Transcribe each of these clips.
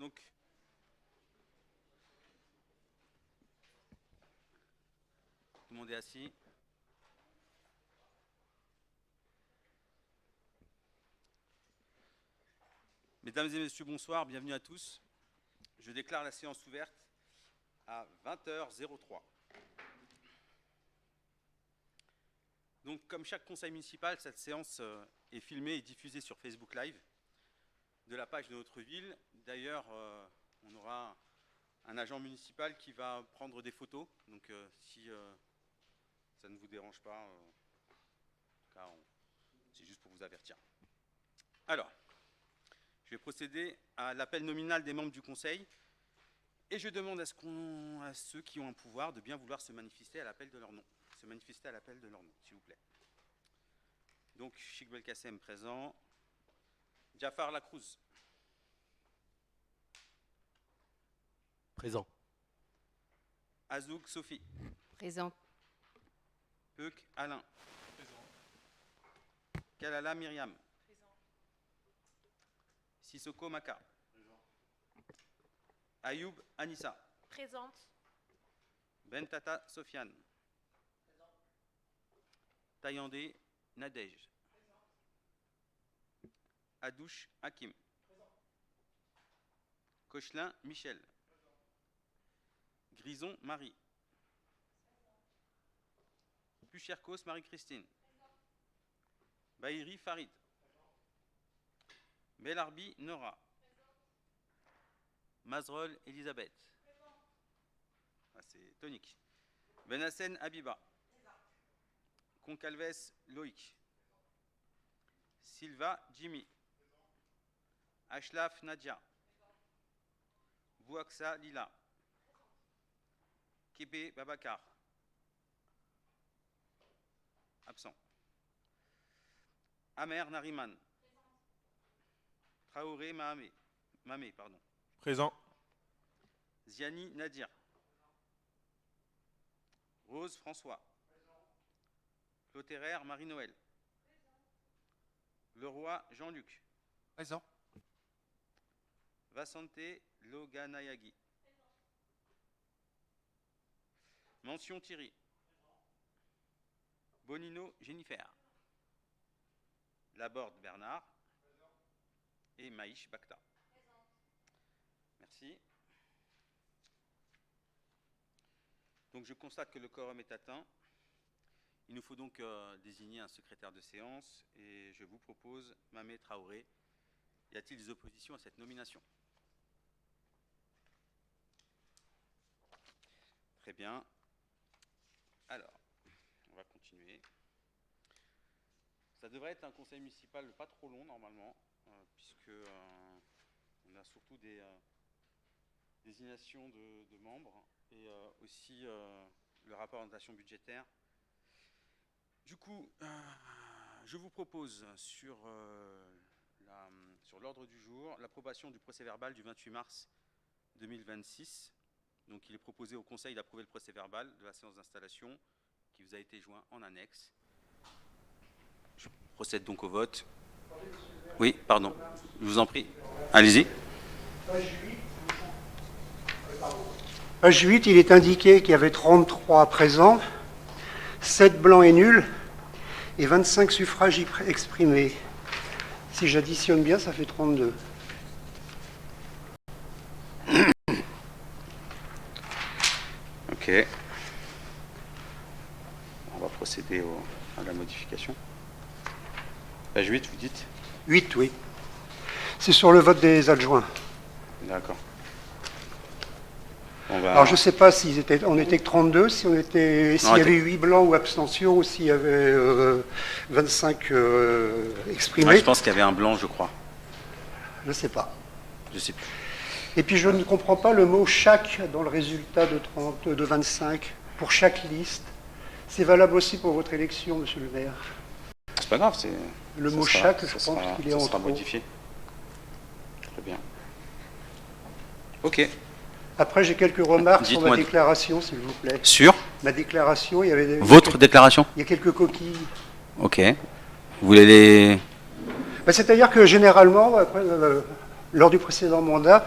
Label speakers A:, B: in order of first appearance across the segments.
A: Donc, tout le monde est assis. Mesdames et messieurs, bonsoir, bienvenue à tous. Je déclare la séance ouverte à 20h03. Donc, comme chaque conseil municipal, cette séance est filmée et diffusée sur Facebook Live de la page de notre ville. D'ailleurs, on aura un agent municipal qui va prendre des photos. Donc, si ça ne vous dérange pas, en tout cas, c'est juste pour vous avertir. Alors, je vais procéder à l'appel nominal des membres du conseil et je demande à ceux qui ont un pouvoir de bien vouloir se manifester à l'appel de leur nom. S'il vous plaît. Donc, Cheikh Belkacem présent. Jafar Lacruz.
B: Présent.
A: Azouk Sophie.
C: Présent.
A: Peuk Alain. Présent. Kalala Myriam.
C: Présent.
A: Sissoko Maka. Présent. Ayoub Anissa.
C: Présente.
A: Bentata Sofiane. Présent. Tayandé Nadej. Présent. Adouche Hakim. Présent. Cochelin Michel. Présent. Grison Marie. Pucherkos Marie-Christine. Bahiri Farid. Belarbi Nora. Mazrol Elisabeth. Ah, c'est tonique. Benassen Habiba. Concalves Loïc. Silva Jimmy. Ashlaf Nadia. Bouaksa Lila. Kébé Babacar. Absent. Amer Nariman. Traoré Mamé, pardon.
B: Présent.
A: Ziani Nadir. Rose François. Clotéraire Marie-Noël. Leroy Jean-Luc.
B: Présent.
A: Vassante Loganayagi. Mention Thierry. Bonino Jennifer. Laborde Bernard. Et Maïch Bakta. Merci. Donc je constate que le quorum est atteint. Il nous faut donc désigner un secrétaire de séance et je vous propose Mamé Traoré. Y a-t-il des oppositions à cette nomination? Très bien. Alors, on va continuer. Ça devrait être un conseil municipal pas trop long normalement, puisque on a surtout des désignations de membres et aussi le rapport d'orientation budgétaire. Du coup, je vous propose sur l'ordre du jour l'approbation du procès-verbal du 28 mars 2026. Donc il est proposé au Conseil d'approuver le procès-verbal de la séance d'installation qui vous a été joint en annexe. Je procède donc au vote. Oui, pardon, je vous en prie. Allez-y.
D: Page 8, il est indiqué qu'il y avait 33 présents, 7 blancs et nuls, et 25 suffrages exprimés. Si j'additionne bien, ça fait 32.
A: Ok. On va procéder à la modification. Page 8, vous dites?
D: 8, oui. C'est sur le vote des adjoints.
A: D'accord.
D: Alors je ne sais pas si on était que 32, s'il y avait 8 blancs ou abstentions, ou s'il y avait 25 exprimés.
A: Moi, je pense qu'il y avait un blanc, je crois.
D: Je ne sais pas.
A: Je ne sais plus.
D: Et puis je ne comprends pas le mot « chaque » dans le résultat de 25, pour chaque liste. C'est valable aussi pour votre élection, monsieur le maire.
A: C'est pas grave, c'est...
D: Le mot « chaque », je pense qu'il est en trop.
A: Ça sera modifié. Très bien. Ok.
D: Après, j'ai quelques remarques sur ma
A: Dites-moi.
D: déclaration, s'il vous plaît.
A: Sur
D: Ma déclaration, il y avait
A: votre déclaration?
D: il y a quelques coquilles.
A: Ok. Vous voulez les...
D: C'est-à-dire que généralement, lors du précédent mandat,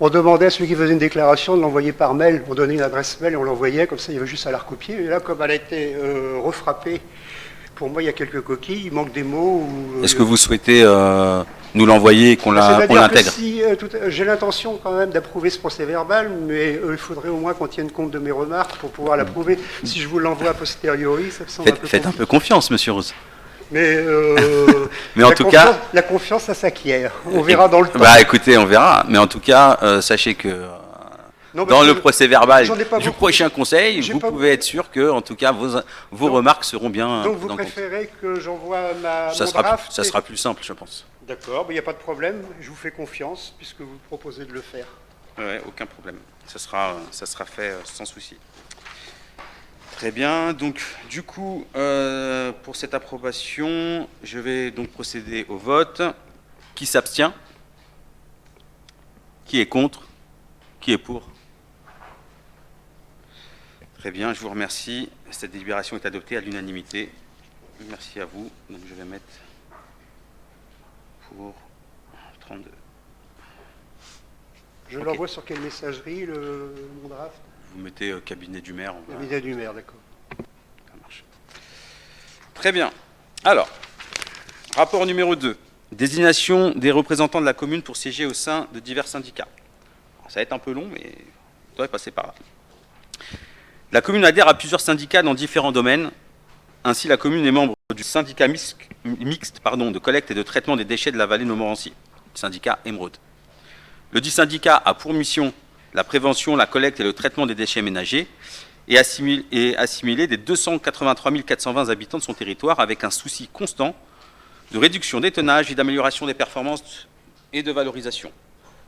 D: On demandait à celui qui faisait une déclaration de l'envoyer par mail. On donnait une adresse mail et on l'envoyait, comme ça il y avait juste à la recopier. Et là, comme elle a été refrappée, pour moi il y a quelques coquilles, il manque des mots.
A: Est-ce que vous souhaitez nous l'envoyer et qu'on l'intègre?
D: Si, j'ai l'intention quand même d'approuver ce procès-verbal, mais il faudrait au moins qu'on tienne compte de mes remarques pour pouvoir l'approuver. Si je vous l'envoie a posteriori, ça me semble
A: Faites un peu confiance, monsieur Rose.
D: Mais,
A: mais en tout cas,
D: la confiance, ça s'acquiert. On verra dans le temps.
A: Bah écoutez, on verra. Mais en tout cas, sachez que dans le procès-verbal du prochain conseil, vous pouvez être sûr que, en tout cas, vos remarques seront bien.
D: Donc vous préférez que j'envoie mon draft?
A: Ça sera plus simple, je pense.
D: D'accord, il n'y a pas de problème. Je vous fais confiance puisque vous proposez de le faire.
A: Ouais, aucun problème. Ça sera fait sans souci. Très bien, donc du coup, pour cette approbation, je vais donc procéder au vote. Qui s'abstient? Qui est contre? Qui est pour? Très bien, je vous remercie. Cette délibération est adoptée à l'unanimité. Merci à vous. Donc je vais mettre pour 32.
D: Je l'envoie sur quelle messagerie, mon draft?
A: Vous mettez cabinet du maire.
D: Cabinet du maire, d'accord.
A: Ça marche. Très bien. Alors, rapport numéro 2. Désignation des représentants de la commune pour siéger au sein de divers syndicats. Alors, ça va être un peu long, mais on devrait passer par là. La commune adhère à plusieurs syndicats dans différents domaines. Ainsi, la commune est membre du syndicat mixte de collecte et de traitement des déchets de la vallée de Montmorency, le syndicat Émeraude. Le dit syndicat a pour mission la prévention, la collecte et le traitement des déchets ménagers et assimilé des 283 420 habitants de son territoire avec un souci constant de réduction des tonnages et d'amélioration des performances et de valorisation.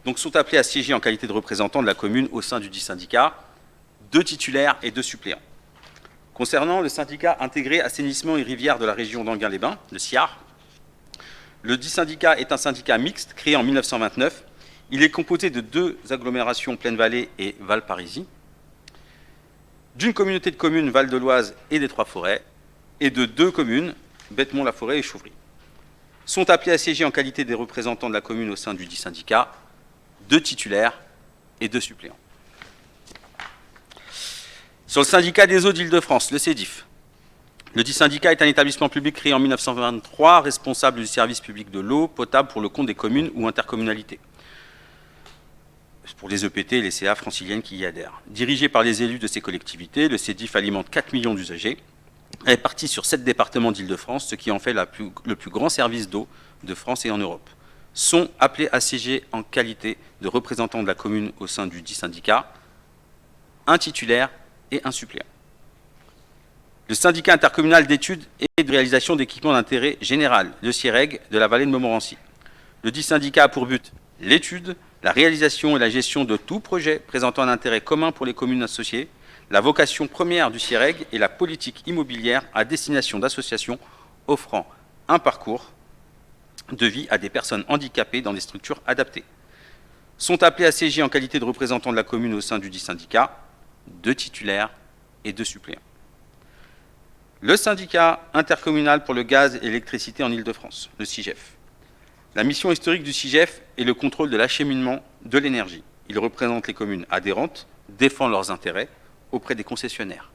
A: Donc sont appelés à siéger en qualité de représentants de la commune au sein du dit syndicat 2 titulaires et 2 suppléants. Concernant le syndicat intégré assainissement et rivières de la région d'Enghien-les-Bains, le SIAR, le dit syndicat est un syndicat mixte créé en 1929. Il est composé de 2 agglomérations Plaine-Vallée et Val-Parisis, d'une communauté de communes Val-de-l'Oise et des Trois-Forêts, et de 2 communes, Bêtemont-la-Forêt et Chauvry. Sont appelés à siéger en qualité des représentants de la commune au sein du dit syndicat 2 titulaires et 2 suppléants. Sur le syndicat des eaux d'Île-de-France, le SEDIF, le dit syndicat est un établissement public créé en 1923, responsable du service public de l'eau potable pour le compte des communes ou intercommunalités. Pour les EPT et les CA franciliennes qui y adhèrent. Dirigé par les élus de ces collectivités, le SEDIF alimente 4 millions d'usagers, répartis sur 7 départements d'Île-de-France, ce qui en fait le plus grand service d'eau de France et en Europe. Sont appelés à siéger en qualité de représentants de la commune au sein du dit syndicat, un titulaire et un suppléant. Le syndicat intercommunal d'études et de réalisation d'équipements d'intérêt général, le CIREG, de la vallée de Montmorency. Le dit syndicat a pour but l'étude, la réalisation et la gestion de tout projet présentant un intérêt commun pour les communes associées. La vocation première du CIREG est la politique immobilière à destination d'associations offrant un parcours de vie à des personnes handicapées dans des structures adaptées. Sont appelés à siéger en qualité de représentants de la commune au sein du dit syndicat 2 titulaires et 2 suppléants. Le syndicat intercommunal pour le gaz et l'électricité en Île-de-France, le SIGEF. La mission historique du SIGEF est le contrôle de l'acheminement de l'énergie. Il représente les communes adhérentes, défend leurs intérêts auprès des concessionnaires.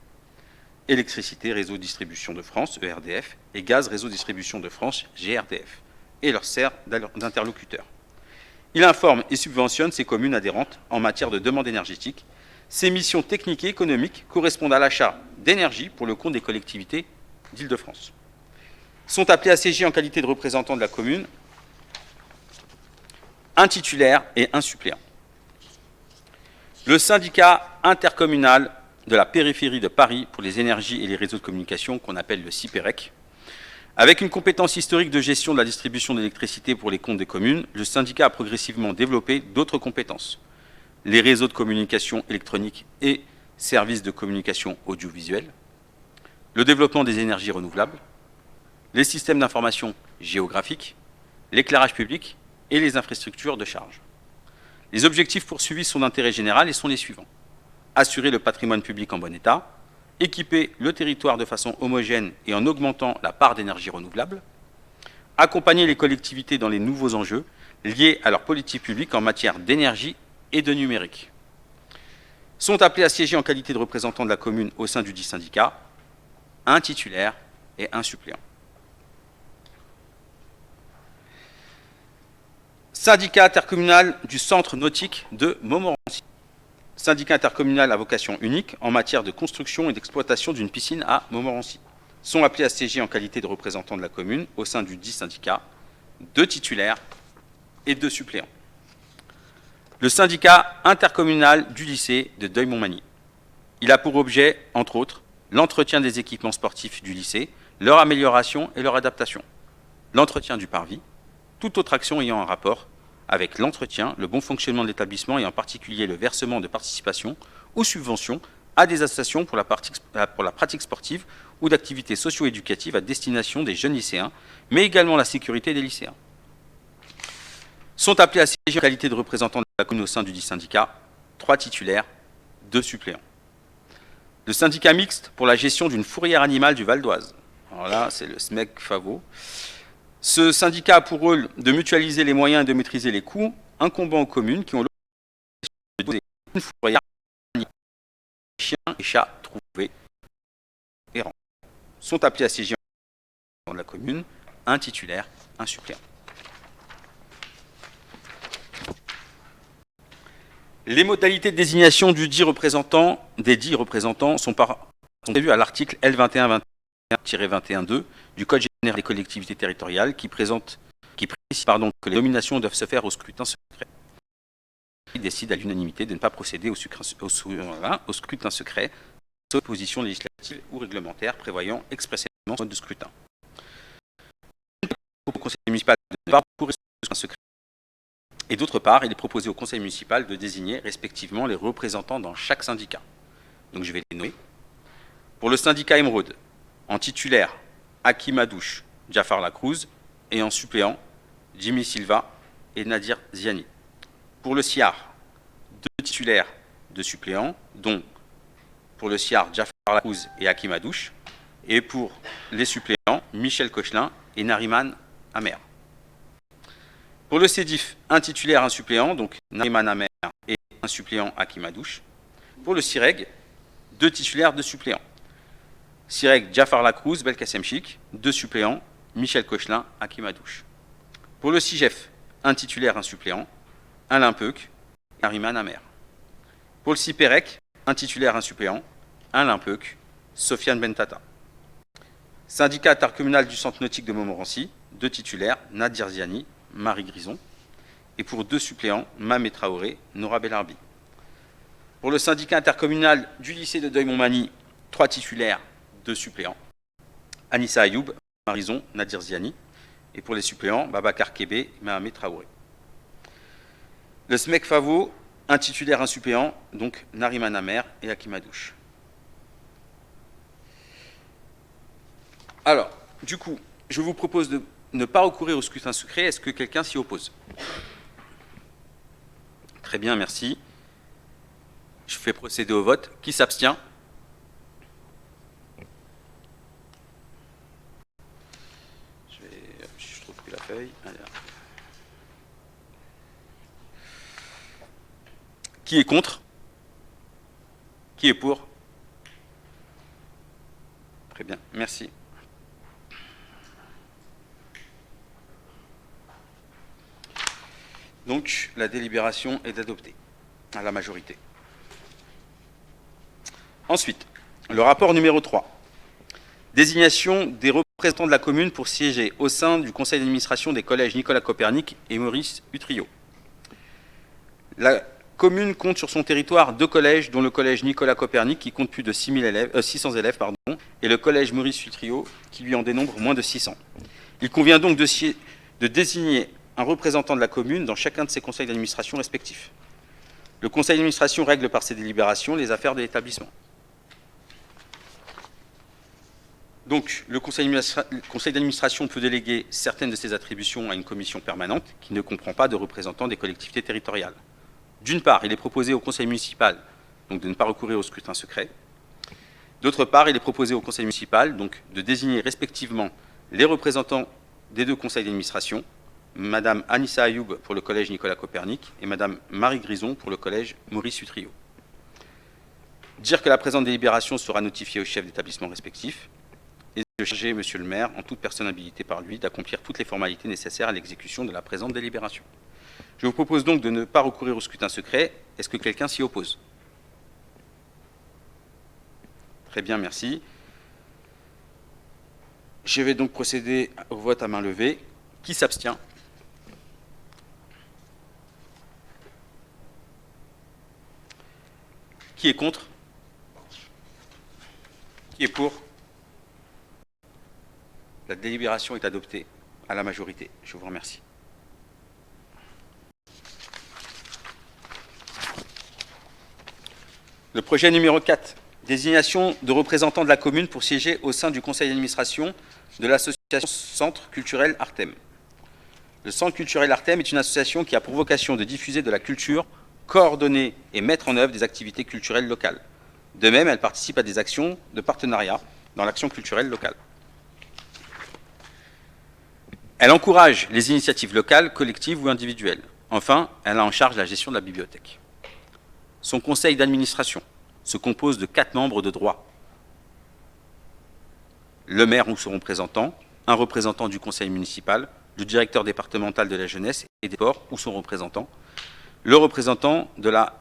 A: Électricité, Réseau Distribution de France, ERDF, et Gaz, Réseau Distribution de France, GRDF, et leur sert d'interlocuteur. Il informe et subventionne ces communes adhérentes en matière de demande énergétique. Ces missions techniques et économiques correspondent à l'achat d'énergie pour le compte des collectivités d'Île-de-France. Sont appelés à siéger en qualité de représentants de la commune un titulaire et un suppléant. Le syndicat intercommunal de la périphérie de Paris pour les énergies et les réseaux de communication, qu'on appelle le CIPEREC, avec une compétence historique de gestion de la distribution d'électricité pour les comptes des communes, le syndicat a progressivement développé d'autres compétences. Les réseaux de communication électronique et services de communication audiovisuelle, le développement des énergies renouvelables, les systèmes d'information géographiques, l'éclairage public et les infrastructures de charge. Les objectifs poursuivis sont d'intérêt général et sont les suivants. Assurer le patrimoine public en bon état, équiper le territoire de façon homogène et en augmentant la part d'énergie renouvelable, accompagner les collectivités dans les nouveaux enjeux liés à leur politique publique en matière d'énergie et de numérique. Sont appelés à siéger en qualité de représentants de la commune au sein du dit syndicat un titulaire et un suppléant. Syndicat intercommunal du centre nautique de Montmorency. Syndicat intercommunal à vocation unique en matière de construction et d'exploitation d'une piscine à Montmorency. Sont appelés à siéger en qualité de représentants de la commune au sein du dit syndicat 2 titulaires et 2 suppléants. Le syndicat intercommunal du lycée de Deuil-Montmagny. Il a pour objet, entre autres, l'entretien des équipements sportifs du lycée, leur amélioration et leur adaptation, l'entretien du parvis, toute autre action ayant un rapport avec l'entretien, le bon fonctionnement de l'établissement et en particulier le versement de participation ou subventions à des associations pour la pratique sportive ou d'activités socio-éducatives à destination des jeunes lycéens, mais également la sécurité des lycéens. Sont appelés à siéger en qualité de représentants de la commune au sein du dit syndicat 3 titulaires, 2 suppléants. Le syndicat mixte pour la gestion d'une fourrière animale du Val d'Oise. Alors là, c'est le SMEC FAVO. Ce syndicat a pour rôle de mutualiser les moyens et de maîtriser les coûts incombant aux communes qui ont l'objectif de poser une fourrière animale, chiens et chats trouvés errants. Sont appelés à siéger dans la commune un titulaire, un suppléant. Les modalités de désignation des dits représentants sont prévues à l'article L2121-21-2 du Code général des collectivités territoriales qui précise que les nominations doivent se faire au scrutin secret. Il décide à l'unanimité de ne pas procéder au scrutin secret, sauf position législative ou réglementaire prévoyant expressément ce mode de scrutin. Au conseil municipal de ne pas recourir au scrutin secret. Et d'autre part, il est proposé au conseil municipal de désigner respectivement les représentants dans chaque syndicat. Donc je vais les nommer. Pour le syndicat Émeraude, en titulaire, Hakim Adouche, Jafar Lacruz, et en suppléant, Jimmy Silva et Nadir Ziani. Pour le SIAR, 2 titulaires, 2 suppléants, dont pour le SIAR, Jafar Lacruz et Hakim Adouche, et pour les suppléants, Michel Cochelin et Nariman Amer. Pour le CEDIF, 1 titulaire, 1 suppléant, donc Nariman Amer et un suppléant Hakim Adouche. Pour le CIREG, 2 titulaires, 2 suppléants. CIREG, Jafar Lacruz, Belkacem Chik, 2 suppléants, Michel Cochelin, Hakim Adouche. Pour le CIGEF, 1 titulaire, 1 suppléant, Alain Peuc, Nariman Amer. Pour le CIPEREC, 1 titulaire, 1 suppléant, Alain Peuc, Sofiane Bentata. Syndicat intercommunal du centre nautique de Montmorency, 2 titulaires, Nadir Ziani, Marie Grison, et pour 2 suppléants, Mamé Traoré, Nora Bellarbi. Pour le syndicat intercommunal du lycée de Deuil-Montmagny, 3 titulaires, 2 suppléants, Anissa Ayoub, Marison, Nadir Ziani, et pour les suppléants, Babacar Kébé, Mahamé Traoré. Le SMEC FAVO, 1 titulaire, 1 suppléant, donc Nariman Amer et Hakim Adouche. Alors, du coup, je vous propose de ne pas recourir au scrutin secret. Est-ce que quelqu'un s'y oppose? Très bien, merci. Je fais procéder au vote. Qui s'abstient? Je trouve plus la feuille. Allez. Qui est contre? Qui est pour? Très bien, merci. Donc, la délibération est adoptée à la majorité. Ensuite, le rapport numéro 3. Désignation des représentants de la commune pour siéger au sein du conseil d'administration des collèges Nicolas Copernic et Maurice Utrio. La commune compte sur son territoire 2 collèges, dont le collège Nicolas Copernic qui compte plus de 600 élèves, et le collège Maurice Utrio qui lui en dénombre moins de 600. Il convient donc de désigner un représentant de la commune dans chacun de ses conseils d'administration respectifs. Le conseil d'administration règle par ses délibérations les affaires de l'établissement. Donc, le conseil d'administration peut déléguer certaines de ses attributions à une commission permanente qui ne comprend pas de représentants des collectivités territoriales. D'une part, il est proposé au conseil municipal donc, de ne pas recourir au scrutin secret. D'autre part, il est proposé au conseil municipal donc, de désigner respectivement les représentants des 2 conseils d'administration Madame Anissa Ayoub pour le collège Nicolas Copernic et Madame Marie Grison pour le collège Maurice Utrio. Dire que la présente délibération sera notifiée aux chefs d'établissement respectifs et de charger Monsieur le maire, en toute personne habilitée par lui, d'accomplir toutes les formalités nécessaires à l'exécution de la présente délibération. Je vous propose donc de ne pas recourir au scrutin secret. Est-ce que quelqu'un s'y oppose? Très bien, merci. Je vais donc procéder au vote à main levée. Qui s'abstient? Qui est contre? Qui est pour? La délibération est adoptée à la majorité. Je vous remercie. Le projet numéro 4, désignation de représentants de la commune pour siéger au sein du conseil d'administration de l'association Centre culturel Artem. Le Centre culturel Artem est une association qui a pour vocation de diffuser de la culture, coordonner et mettre en œuvre des activités culturelles locales. De même, elle participe à des actions de partenariat dans l'action culturelle locale. Elle encourage les initiatives locales, collectives ou individuelles. Enfin, elle a en charge la gestion de la bibliothèque. Son conseil d'administration se compose de 4 membres de droit. Le maire ou son représentant, un représentant du conseil municipal, le directeur départemental de la jeunesse et des sports ou son représentant, le représentant de la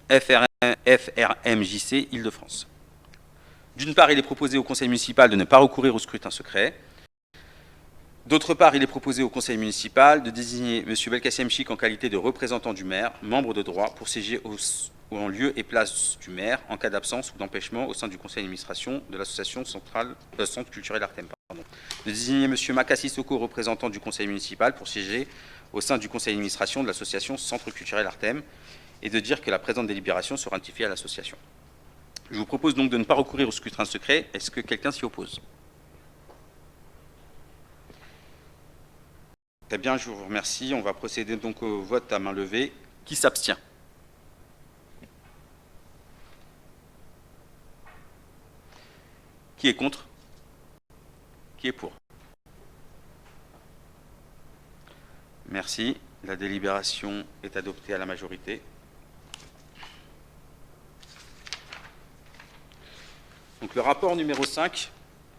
A: FRMJC Île-de-France. D'une part, il est proposé au conseil municipal de ne pas recourir au scrutin secret. D'autre part, il est proposé au conseil municipal de désigner M. Belkacem Chik en qualité de représentant du maire, membre de droit, pour siéger en lieu et place du maire en cas d'absence ou d'empêchement au sein du conseil d'administration de l'association Centre culturel Artem. De désigner M. Makassi Soko, représentant du conseil municipal, pour siéger au sein du conseil d'administration de l'association Centre culturel Artem, et de dire que la présente délibération sera notifiée à l'association. Je vous propose donc de ne pas recourir au scrutin secret. Est-ce que quelqu'un s'y oppose? Très bien, je vous remercie. On va procéder donc au vote à main levée. Qui s'abstient? Qui est contre? Qui est pour? Merci. La délibération est adoptée à la majorité. Donc le rapport numéro 5,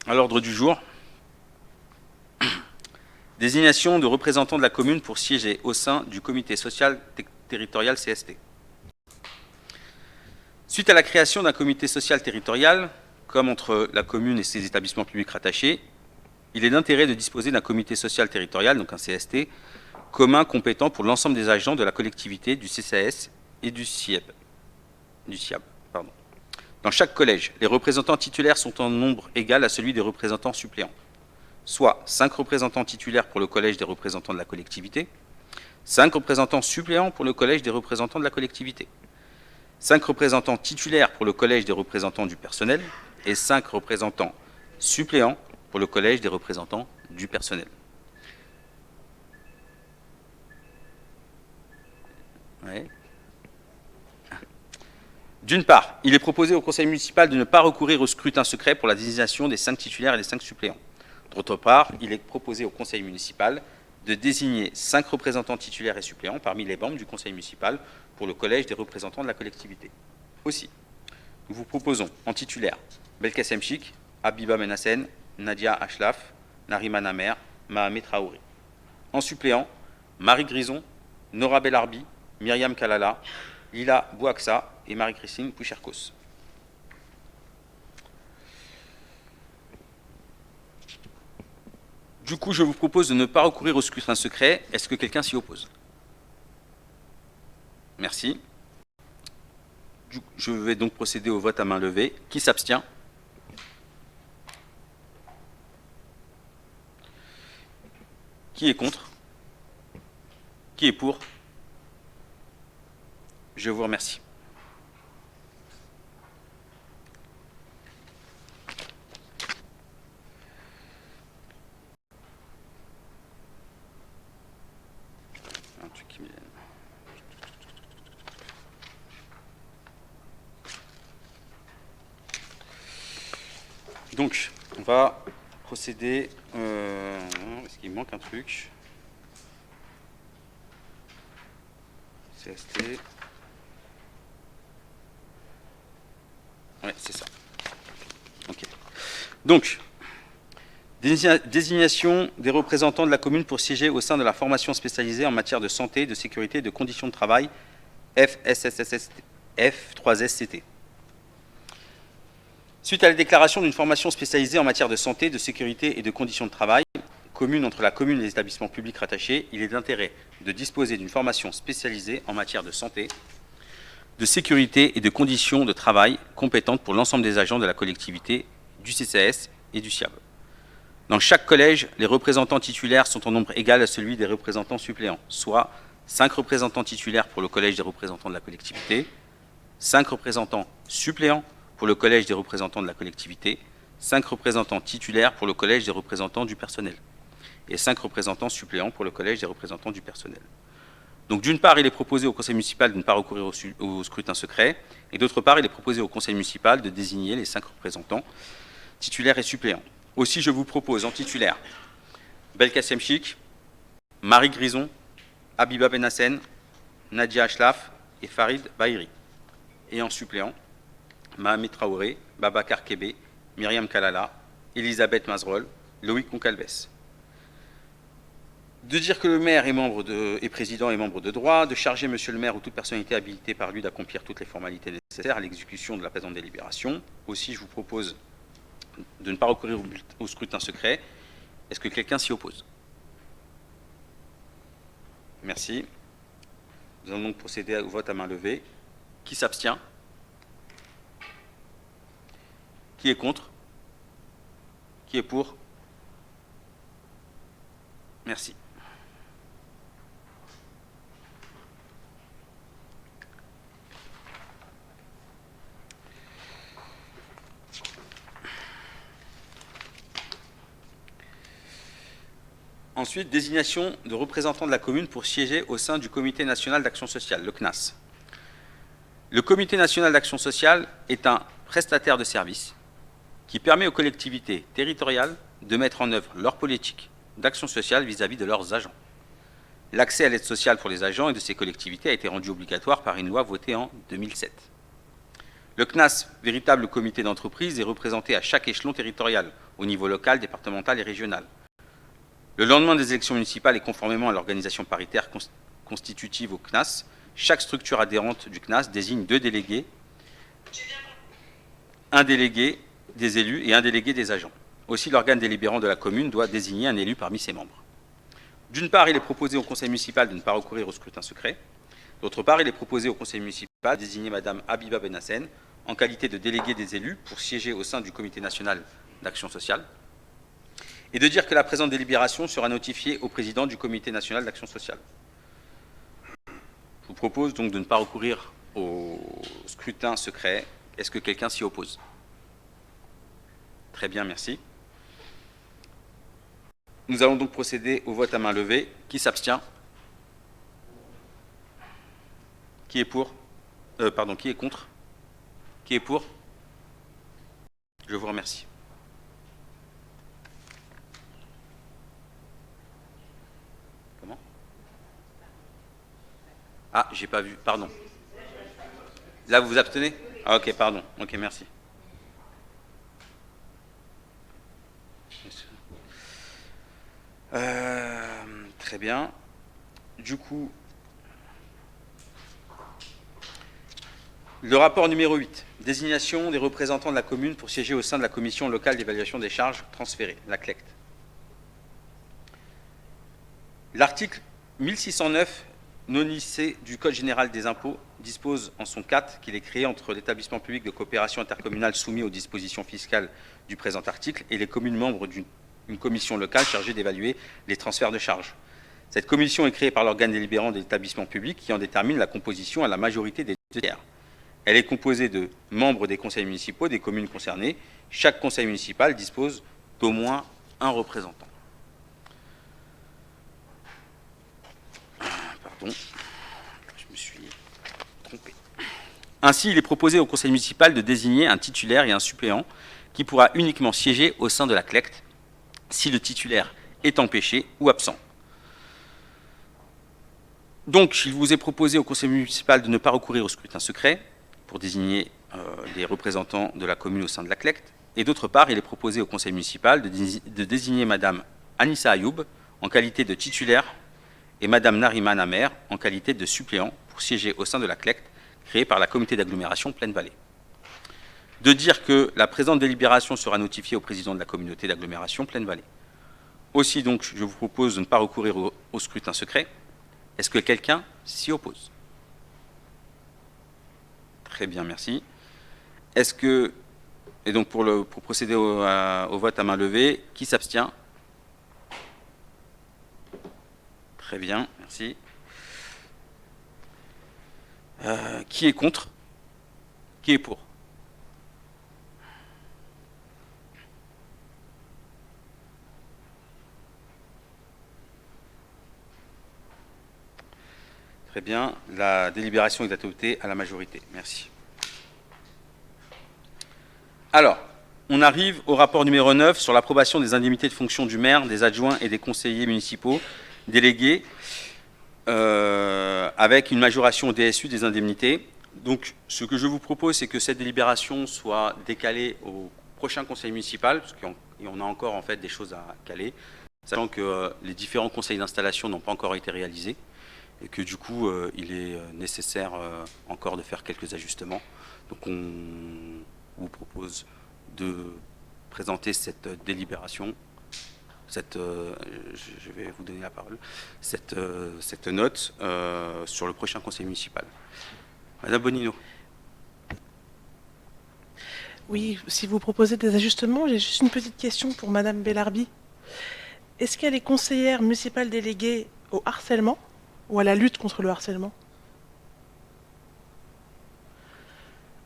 A: à l'ordre du jour. Désignation de représentants de la commune pour siéger au sein du comité social territorial CST. Suite à la création d'un comité social territorial, comme entre la commune et ses établissements publics rattachés, il est d'intérêt de disposer d'un comité social territorial, donc un CST, commun compétent pour l'ensemble des agents de la collectivité, du CCAS et du SIAB. Dans chaque collège, les représentants titulaires sont en nombre égal à celui des représentants suppléants, soit 5 représentants titulaires pour le collège des représentants de la collectivité, 5 représentants suppléants pour le collège des représentants de la collectivité, 5 représentants titulaires pour le collège des représentants du personnel et 5 représentants suppléants pour le collège des représentants du personnel. Ouais. D'une part, il est proposé au conseil municipal de ne pas recourir au scrutin secret pour la désignation des 5 titulaires et des 5 suppléants. D'autre part, il est proposé au conseil municipal de désigner 5 représentants titulaires et suppléants parmi les membres du conseil municipal pour le collège des représentants de la collectivité. Aussi, nous vous proposons en titulaire Belkacem Chik, Habiba Menassen, Nadia Ashlaf, Nariman Amer, Mahamé Traoré. En suppléant, Marie Grison, Nora Belarbi, Myriam Kalala, Lila Bouaksa et Marie-Christine Poucherkos. Du coup, je vous propose de ne pas recourir au scrutin secret. Est-ce que quelqu'un s'y oppose? Merci. Je vais donc procéder au vote à main levée. Qui s'abstient? Qui est contre? Qui est pour? Je vous remercie. Un truc qui me... Donc, on va procéder... Est-ce qu'il manque un truc? CST. Ouais, c'est ça. Ok. Donc, désignation des représentants de la commune pour siéger au sein de la formation spécialisée en matière de santé, de sécurité et de conditions de travail, F3SCT. Suite à la déclaration d'une formation spécialisée en matière de santé, de sécurité et de conditions de travail, commune entre la commune et les établissements publics rattachés, il est d'intérêt de disposer d'une formation spécialisée en matière de santé, de sécurité et de conditions de travail compétentes pour l'ensemble des agents de la collectivité, du CCAS et du SIAB. Dans chaque collège, les représentants titulaires sont en nombre égal à celui des représentants suppléants, soit 5 représentants titulaires pour le collège des représentants de la collectivité, 5 représentants suppléants pour le collège des représentants de la collectivité, 5 représentants titulaires pour le collège des représentants du personnel, et 5 représentants suppléants pour le collège des représentants du personnel. Donc d'une part, il est proposé au conseil municipal de ne pas recourir au scrutin secret, et d'autre part, il est proposé au conseil municipal de désigner les 5 représentants titulaires et suppléants. Aussi, je vous propose en titulaire Belkacem Chik, Marie Grison, Habiba Benassen, Nadia Ashlaf et Farid Bahiri. Et en suppléant, Mahamed Traoré, Babacar Kébé, Myriam Kalala, Elisabeth Mazrol, Loïc Concalves. De dire que le maire est président et membre de droit, de charger monsieur le maire ou toute personnalité habilitée par lui d'accomplir toutes les formalités nécessaires à l'exécution de la présente délibération. Aussi, je vous propose de ne pas recourir au scrutin secret. Est-ce que quelqu'un s'y oppose? Merci. Nous allons donc procéder au vote à main levée. Qui s'abstient? Qui est contre? Qui est pour? Merci. Ensuite, désignation de représentants de la commune pour siéger au sein du Comité national d'action sociale, le CNAS. Le Comité national d'action sociale est un prestataire de services qui permet aux collectivités territoriales de mettre en œuvre leur politique d'action sociale vis-à-vis de leurs agents. L'accès à l'aide sociale pour les agents et de ces collectivités a été rendu obligatoire par une loi votée en 2007. Le CNAS, véritable comité d'entreprise, est représenté à chaque échelon territorial, au niveau local, départemental et régional. Le lendemain des élections municipales et conformément à l'organisation paritaire constitutive au CNAS, chaque structure adhérente du CNAS désigne 2 délégués, un délégué des élus et un délégué des agents. Aussi, l'organe délibérant de la commune doit désigner un élu parmi ses membres. D'une part, il est proposé au conseil municipal de ne pas recourir au scrutin secret. D'autre part, il est proposé au conseil municipal de désigner Mme Habiba Benassen en qualité de déléguée des élus pour siéger au sein du Comité national d'action sociale, et de dire que la présente délibération sera notifiée au président du Comité national d'action sociale. Je vous propose donc de ne pas recourir au scrutin secret. Est-ce que quelqu'un s'y oppose? Très bien, merci. Nous allons donc procéder au vote à main levée. Qui s'abstient? Qui est pour? Qui est contre? Qui est pour? Je vous remercie. Comment? Ah, j'ai pas vu, pardon. Là, vous vous abstenez? Ah, ok, pardon. Ok, merci. Très bien. Du coup, le rapport numéro 8, désignation des représentants de la commune pour siéger au sein de la commission locale d'évaluation des charges transférées, la CLECT. L'article 1609 non-IC du Code général des impôts dispose en son 4 qu'il est créé entre l'établissement public de coopération intercommunale soumis aux dispositions fiscales du présent article et les communes membres d'une commission locale chargée d'évaluer les transferts de charges. Cette commission est créée par l'organe délibérant de l'établissement public qui en détermine la composition à la majorité des tiers. Elle est composée de membres des conseils municipaux des communes concernées. Chaque conseil municipal dispose d'au moins un représentant. Pardon, je me suis trompé. Ainsi, il est proposé au conseil municipal de désigner un titulaire et un suppléant qui pourra uniquement siéger au sein de la CLECT si le titulaire est empêché ou absent. Donc, il vous est proposé au conseil municipal de ne pas recourir au scrutin secret pour désigner les représentants de la commune au sein de la CLECT. Et d'autre part, il est proposé au conseil municipal de désigner Madame Anissa Ayoub en qualité de titulaire et Madame Nariman Amer en qualité de suppléant pour siéger au sein de la CLECT créée par la communauté d'agglomération Plaine-Vallée. De dire que la présente délibération sera notifiée au président de la communauté d'agglomération Plaine-Vallée. Aussi, donc, je vous propose de ne pas recourir au scrutin secret. Est-ce que quelqu'un s'y oppose? Très bien, merci. Est-ce que, et donc pour procéder au vote à main levée, qui s'abstient? Très bien, merci. Qui est contre? Qui est pour? Très bien, la délibération est adoptée à la majorité. Merci. Alors, on arrive au rapport numéro 9 sur l'approbation des indemnités de fonction du maire, des adjoints et des conseillers municipaux délégués avec une majoration au DSU des indemnités. Donc, ce que je vous propose, c'est que cette délibération soit décalée au prochain conseil municipal, parce qu'on a encore en fait des choses à caler, sachant que les différents conseils d'installation n'ont pas encore été réalisés et que du coup, il est nécessaire encore de faire quelques ajustements. Donc, on vous propose de présenter cette délibération, je vais vous donner la parole, cette note sur le prochain conseil municipal. Madame Bonino.
B: Oui, si vous proposez des ajustements, j'ai juste une petite question pour Madame Bellarbi. Est-ce qu'elle est conseillère municipale déléguée au harcèlement ou à la lutte contre le harcèlement?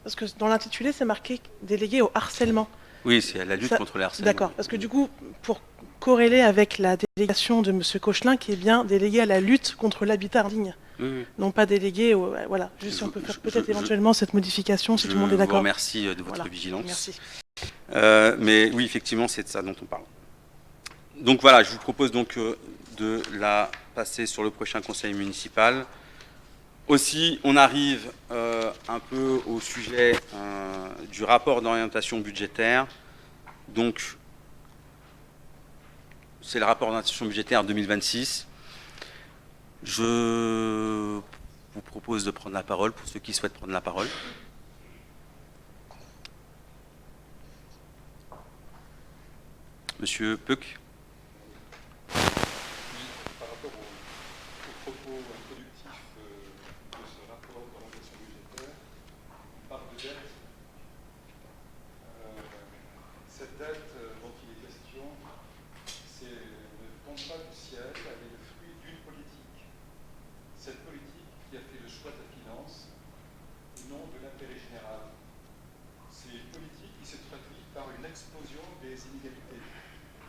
B: Parce que dans l'intitulé, c'est marqué déléguée au harcèlement.
A: Oui, c'est à la lutte contre le harcèlement.
B: D'accord, parce que du coup, pour corréler avec la délégation de M. Cochelin, qui est bien délégué à la lutte contre l'habitat indigne, oui. Non pas délégué au... Voilà, juste si on peut faire peut-être éventuellement cette modification, si tout le monde est d'accord.
A: Je vous remercie de votre vigilance.
B: Merci.
A: Mais oui, effectivement, c'est de ça dont on parle. Donc voilà, je vous propose donc de la passer sur le prochain conseil municipal. Aussi, on arrive un peu au sujet du rapport d'orientation budgétaire. Donc, c'est le rapport d'orientation budgétaire 2026. Je vous propose de prendre la parole pour ceux qui souhaitent prendre la parole. Monsieur Peuc.
C: Par rapport au propos introductif de ce rapport d'orientation budgétaire, on parle de dette. Cette dette dont il est question, ne tombe pas du ciel, elle est le fruit d'une politique. Cette politique qui a fait le choix de la finance et non de l'intérêt général. C'est une politique qui se traduit par une explosion des inégalités.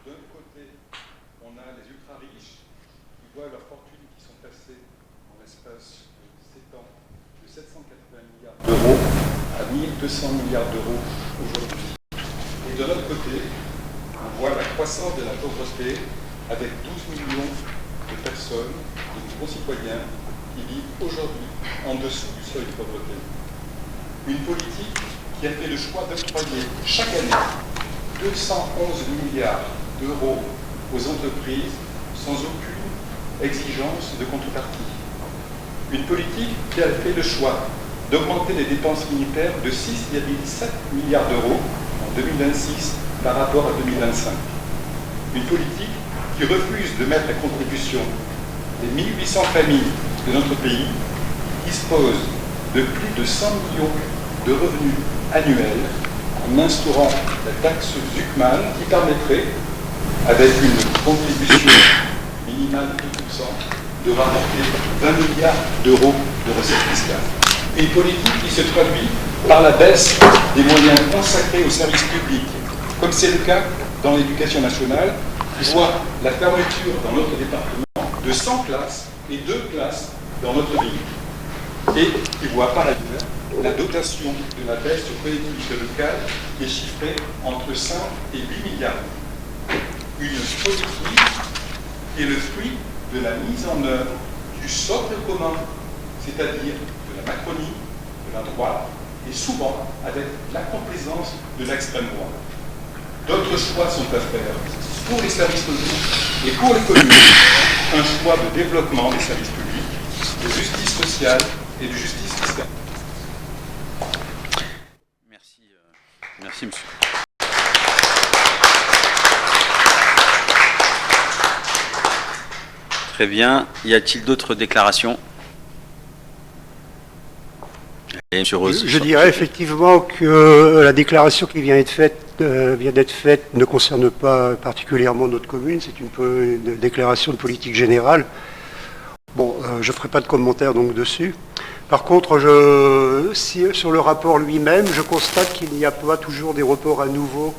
C: D'un côté, on a les ultra-riches qui voient leurs fortunes qui sont passées en l'espace de 7 ans de 780 milliards d'euros à 1200 milliards d'euros aujourd'hui. Et de l'autre côté, on voit la croissance de la pauvreté avec 12 millions de personnes, de nos concitoyens, qui vivent aujourd'hui en dessous du seuil de pauvreté. Une politique qui a fait le choix d'octroyer chaque année 211 milliards d'euros aux entreprises sans aucune exigence de contrepartie. Une politique qui a fait le choix d'augmenter les dépenses militaires de 6,7 milliards d'euros en 2026 par rapport à 2025. Une politique qui refuse de mettre à contribution les 1800 familles de notre pays qui disposent de plus de 100 millions de revenus annuels en instaurant la taxe Zuckman qui permettrait, avec une contribution minimale de 2%, de rapporter 20 milliards d'euros de recettes fiscales. Une politique qui se traduit par la baisse des moyens consacrés aux services publics, comme c'est le cas dans l'éducation nationale, qui voit la fermeture dans notre département de 100 classes et 2 classes dans notre pays. Et qui voit par ailleurs la dotation de la baisse aux collectivités locales qui est chiffrée entre 5 et 8 milliards. Une politique qui est le fruit de la mise en œuvre du socle commun, c'est-à-dire de la Macronie, de la droite, et souvent avec la complaisance de l'extrême droite. D'autres choix sont à faire pour les services publics et pour les communes. Un choix de développement des services publics, de justice sociale et de justice fiscale.
A: Merci monsieur. Très bien. Y a-t-il d'autres déclarations? Allez, monsieur Rose.
D: Je dirais effectivement que la déclaration qui vient d'être faite ne concerne pas particulièrement notre commune. C'est une déclaration de politique générale. Bon, je ne ferai pas de commentaire donc dessus. Par contre, sur le rapport lui-même, je constate qu'il n'y a pas toujours des reports à nouveau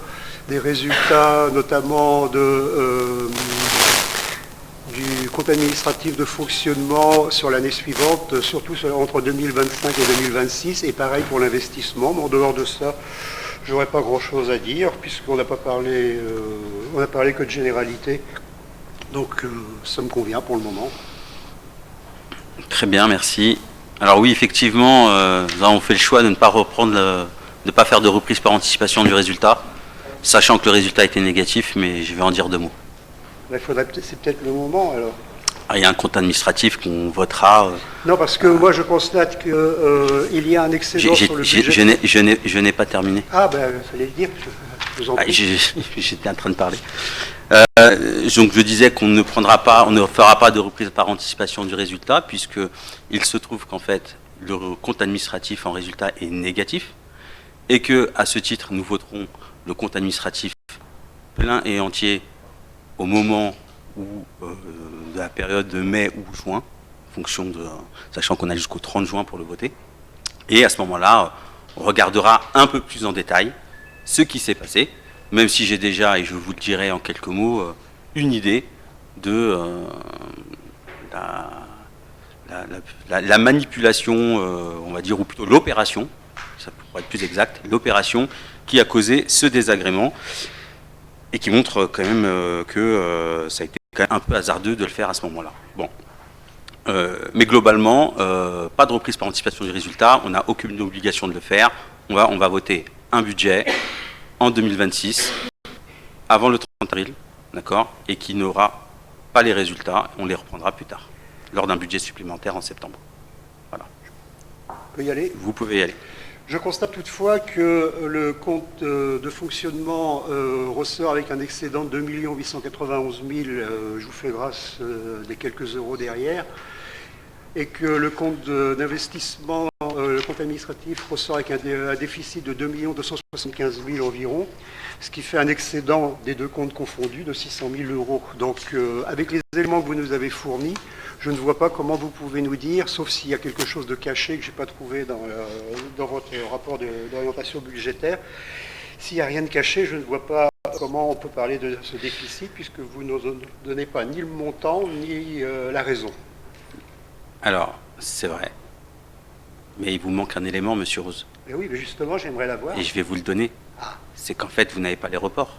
D: des résultats, notamment du compte administratif de fonctionnement sur l'année suivante, surtout entre 2025 et 2026, et pareil pour l'investissement. Mais en dehors de ça, je n'aurais pas grand-chose à dire, puisqu'on n'a pas parlé, on n'a parlé que de généralité. Donc, ça me convient pour le moment.
A: Très bien, merci. Alors oui, effectivement, nous avons fait le choix de ne pas reprendre, de ne pas faire de reprise par anticipation du résultat, sachant que le résultat était négatif, mais je vais en dire deux mots.
D: C'est peut-être le moment alors.
A: Il y a un compte administratif qu'on votera.
D: Non, parce que moi je constate qu'il y a un excédent sur le budget.
A: Je n'ai pas terminé.
D: Ah ben, fallait le dire, je vous en prie.
A: J'étais en train de parler. Donc je disais qu'on ne fera pas de reprise par anticipation du résultat, puisqu'il se trouve qu'en fait, le compte administratif en résultat est négatif, et que à ce titre, nous voterons le compte administratif plein et entier au moment de la période de mai ou juin, sachant qu'on a jusqu'au 30 juin pour le voter. Et à ce moment-là, on regardera un peu plus en détail ce qui s'est passé, même si j'ai déjà, et je vous le dirai en quelques mots, une idée de la manipulation, on va dire, ou plutôt l'opération, ça pourrait être plus exact, l'opération qui a causé ce désagrément, et qui montre quand même que ça a été quand même un peu hasardeux de le faire à ce moment-là. Bon. Mais globalement, pas de reprise par anticipation du résultat, on n'a aucune obligation de le faire. On va voter un budget en 2026, avant le 30 avril, d'accord, et qui n'aura pas les résultats, on les reprendra plus tard, lors d'un budget supplémentaire en septembre. Voilà.
D: On peut y aller ?
A: Vous pouvez y aller.
D: Je constate toutefois que le compte de fonctionnement ressort avec un excédent de 2 891 000, je vous fais grâce des quelques euros derrière, et que le compte d'investissement, le compte administratif ressort avec un déficit de 2 275 000 environ, ce qui fait un excédent des deux comptes confondus de 600 000 euros. Donc avec les éléments que vous nous avez fournis, je ne vois pas comment vous pouvez nous dire, sauf s'il y a quelque chose de caché que je n'ai pas trouvé dans votre rapport d'orientation budgétaire, s'il n'y a rien de caché, je ne vois pas comment on peut parler de ce déficit, puisque vous ne nous donnez pas ni le montant, ni la raison.
A: Alors, c'est vrai. Mais il vous manque un élément, monsieur Rose.
D: Mais oui, mais justement, j'aimerais l'avoir.
A: Et je vais vous le donner.
D: Ah.
A: C'est qu'en fait, vous n'avez pas les reports.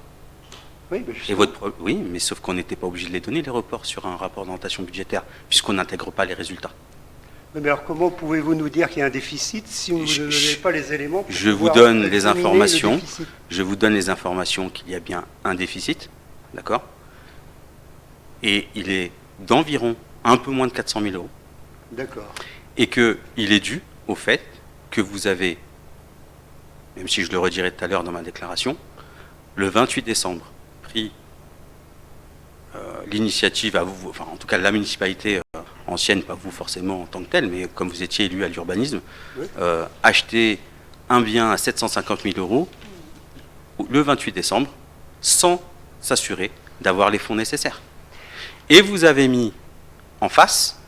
D: Oui, mais
A: oui, mais sauf qu'on n'était pas obligé de les donner, les reports, sur un rapport d'orientation budgétaire, puisqu'on n'intègre pas les résultats.
D: Mais alors, comment pouvez-vous nous dire qu'il y a un déficit si vous ne donnez pas les éléments pour
A: Je vous donne les informations. Je vous donne les informations qu'il y a bien un déficit, d'accord ? Et il est d'environ un peu moins de 400 000 euros.
D: D'accord.
A: Et qu'il est dû au fait que vous avez, même si je le redirai tout à l'heure dans ma déclaration, le 28 décembre, pris l'initiative, à vous, enfin en tout cas la municipalité ancienne, pas vous forcément en tant que tel, mais comme vous étiez élu à l'urbanisme, oui. Acheter un bien à 750 000 euros le 28 décembre sans s'assurer d'avoir les fonds nécessaires. Et vous avez mis en face